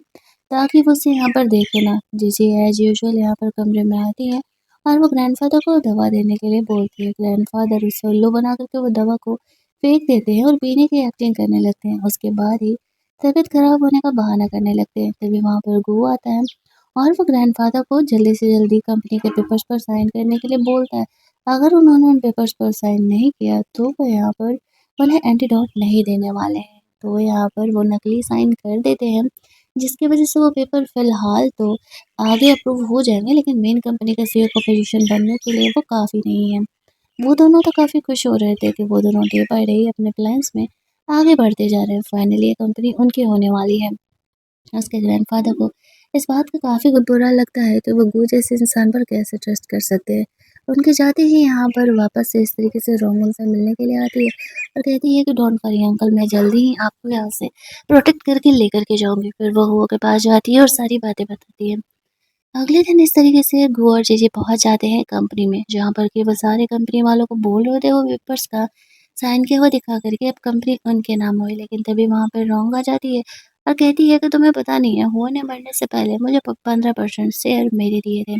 ताकि वो उसे यहाँ पर देखे ना। जीजी एज़ यूजुअल यहाँ पर कमरे में आती है और वो ग्रैंडफ़ादर को दवा देने के लिए बोलती है। ग्रैंडफ़ादर उसे उल्लू बना कर के वो दवा को फेंक देते हैं और पीने की एक्टिंग करने लगते हैं। उसके बाद ही तबीयत खराब होने का बहाना करने लगते हैं। तभी वहाँ पर गू आता है और वो ग्रैंडफ़ादर को जल्दी से जल्दी कंपनी के पेपर्स पर साइन करने के लिए बोलता है। अगर उन्होंने उन पेपर्स पर साइन नहीं किया, तो वो यहाँ पर उन्हें एंटीडोट नहीं देने वाले हैं। तो यहाँ पर वो नकली साइन कर देते हैं, जिसकी वज़ह से वो पेपर फ़िलहाल तो आगे अप्रूव हो जाएँगे, लेकिन मेन कंपनी का सीईओ का पोज़ीशन बनने के लिए वो काफ़ी नहीं है। वो दोनों तो काफ़ी खुश हो रहे थे कि वो दोनों डे बाय डे अपने प्लान्स में आगे बढ़ते जा रहे हैं। फाइनली ये कंपनी उनकी होने वाली है। उसके ग्रैंडफ़ादर को इस बात का काफ़ी बुरा लगता है कि वो गू जैसे इंसान पर कैसे ट्रस्ट कर सकते हैं। उनके जाते ही यहाँ पर वापस से इस तरीके से रोंग उनसे मिलने के लिए आती है और कहती है कि डोंट वरी अंकल, मैं जल्दी ही आपको यहाँ से प्रोटेक्ट करके लेकर के जाऊँगी। फिर वो हुआ के पास जाती है और सारी बातें बताती है। अगले दिन इस तरीके से गू और जीजी पहुँच जाते हैं कंपनी में, जहाँ पर कि वो सारे कंपनी वालों को बोल रहे होते हैं वो पेपर्स का साइन किया हुआ दिखा करके अब कंपनी उनके नाम हुई। लेकिन तभी वहाँ पर रोंग आ जाती है और कहती है कि तुम्हें पता नहीं है, हुआ ने मरने से पहले मुझे 15% शेयर मेरे दिए थे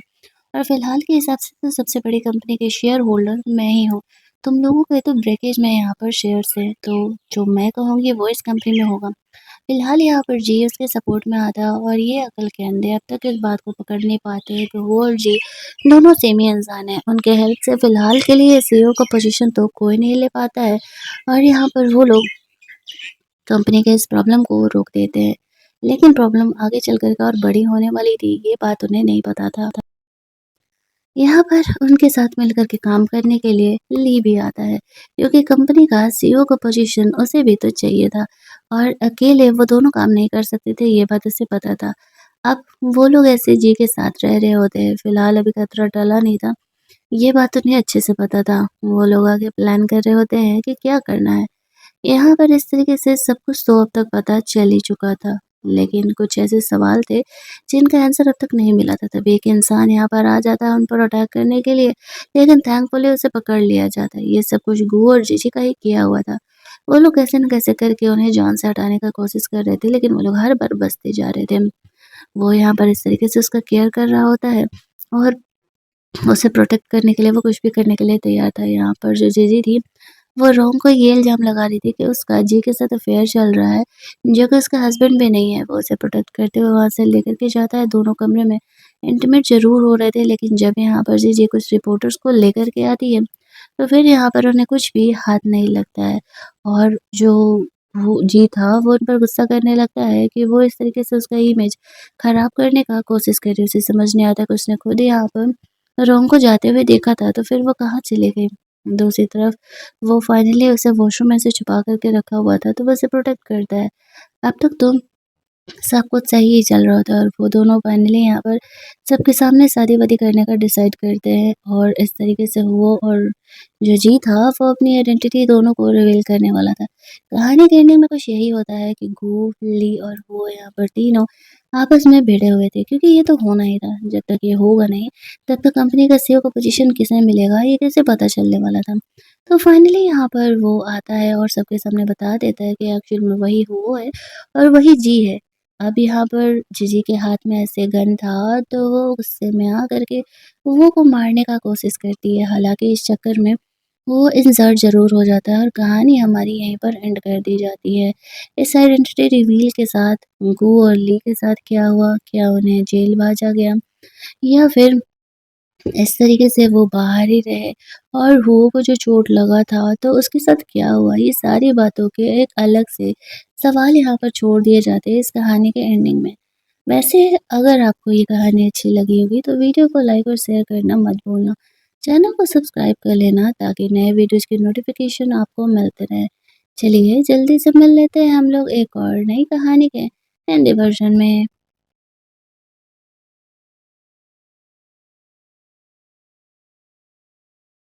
और फिलहाल के हिसाब से तो सबसे बड़ी कंपनी के शेयर होल्डर मैं ही हूँ। तुम लोगों के तो ब्रेकेज में यहाँ पर शेयर्स है, तो जो मैं कहूँगी वो इस कंपनी में होगा। फिलहाल यहाँ पर जी उसके सपोर्ट में आता है और ये अकल के अंधे अब तक इस बात को पकड़ नहीं पाते हैं कि वो और जी दोनों सेम ही इंसान हैं। उनके हेल्प से फिलहाल के लिए सीईओ का पोजीशन तो कोई नहीं ले पाता है और यहाँ पर वो लोग कंपनी के इस प्रॉब्लम को रोक देते हैं। लेकिन प्रॉब्लम आगे चल कर के और बड़ी होने वाली थी, ये बात उन्हें नहीं पता था। यहाँ पर उनके साथ मिलकर के काम करने के लिए ली भी आता है, क्योंकि कंपनी का सीईओ का पोजीशन उसे भी तो चाहिए था और अकेले वो दोनों काम नहीं कर सकते थे, ये बात उसे पता था। अब वो लोग ऐसे जी के साथ रह रहे होते हैं, फिलहाल अभी खतरा टला नहीं था, ये बात उन्हें अच्छे से पता था। वो लोग आगे प्लान कर रहे होते हैं कि क्या करना है। यहाँ पर इस तरीके से सब कुछ तो अब तक पता चल ही चुका था, लेकिन कुछ ऐसे सवाल थे जिनका आंसर अब तक नहीं मिला था। तभी एक इंसान यहाँ पर आ जाता है उन पर अटैक करने के लिए, लेकिन थैंकफुली उसे पकड़ लिया जाता है। ये सब कुछ गू और जीजी का ही किया हुआ था। वो लोग कैसे न कैसे करके उन्हें जान से हटाने का कोशिश कर रहे थे, लेकिन वो लोग हर बार बचते जा रहे थे। वो यहाँ पर इस तरीके से उसका केयर कर रहा होता है और उसे प्रोटेक्ट करने के लिए वो कुछ भी करने के लिए तैयार था। यहाँ पर जो जीजी थी, वो रोम को ये इल्ज़ाम लगा रही थी कि उसका जी के साथ अफ़ेयर चल रहा है, जो कि उसका हस्बैंड भी नहीं है। वो उसे प्रोटेक्ट करते हुए वहाँ से लेकर के जाता है, दोनों कमरे में इंटीमेट ज़रूर हो रहे थे, लेकिन जब यहाँ पर जीजी कुछ रिपोर्टर्स को लेकर के आती है, तो फिर यहाँ पर उन्हें कुछ भी हाथ नहीं लगता है। और जो वो जी था, वो उन पर गुस्सा करने लगता है कि वो इस तरीके से उसका इमेज खराब करने का कोशिश कर रही है। उसे समझ नहीं आता कि उसने खुद यहाँ पर रोम को जाते हुए देखा था, तो फिर वो कहाँ चले गए। दूसरी तरफ वो फाइनली उसे वॉशरूम में से छुपा करके रखा हुआ था, तो वो उसे प्रोटेक्ट करता है। अब तक तो सब कुछ सही ही चल रहा था और वो दोनों फाइनली यहाँ पर सबके सामने शादी-वादी करने का डिसाइड करते हैं और इस तरीके से वो और जो जी था, वो अपनी आइडेंटिटी दोनों को रिवील करने वाला था। कहानी के एंडिंग में कुछ यही होता है कि गू, ली और वो यहाँ पर तीनों आपस में भिड़े हुए थे, क्योंकि ये तो होना ही था। जब तक ये होगा नहीं, तब तक कंपनी का सीईओ का पोजीशन किसे मिलेगा, ये कैसे पता चलने वाला था। तो फाइनली यहाँ पर वो आता है और सबके सामने बता देता है कि एक्चुअल में वही वो है और वही जी है। अब यहाँ पर जीजी के हाथ में ऐसे गन था, तो वो गुस्से में आकर के वो को मारने का कोशिश करती है। हालाँकि इस चक्कर में वो इंसर्ट ज़रूर हो जाता है और कहानी हमारी यहीं पर एंड कर दी जाती है। इस आइडेंटिटी रिवील के साथ गू और ली के साथ क्या हुआ? क्या उन्हें जेल भेजा गया या फिर इस तरीके से वो बाहर ही रहे? और हुओ को जो चोट लगा था, तो उसके साथ क्या हुआ? ये सारी बातों के एक अलग से सवाल यहाँ पर छोड़ दिए जाते हैं इस कहानी के एंडिंग में। वैसे अगर आपको ये कहानी अच्छी लगी होगी तो वीडियो को लाइक और शेयर करना मत भूलना। चैनल को सब्सक्राइब कर लेना ताकि नए वीडियोज़ की नोटिफ़िकेशन आपको मिलते रहे। चलिए जल्दी से मिल लेते हैं हम लोग एक और नई कहानी के हिंदी वर्ज़न में।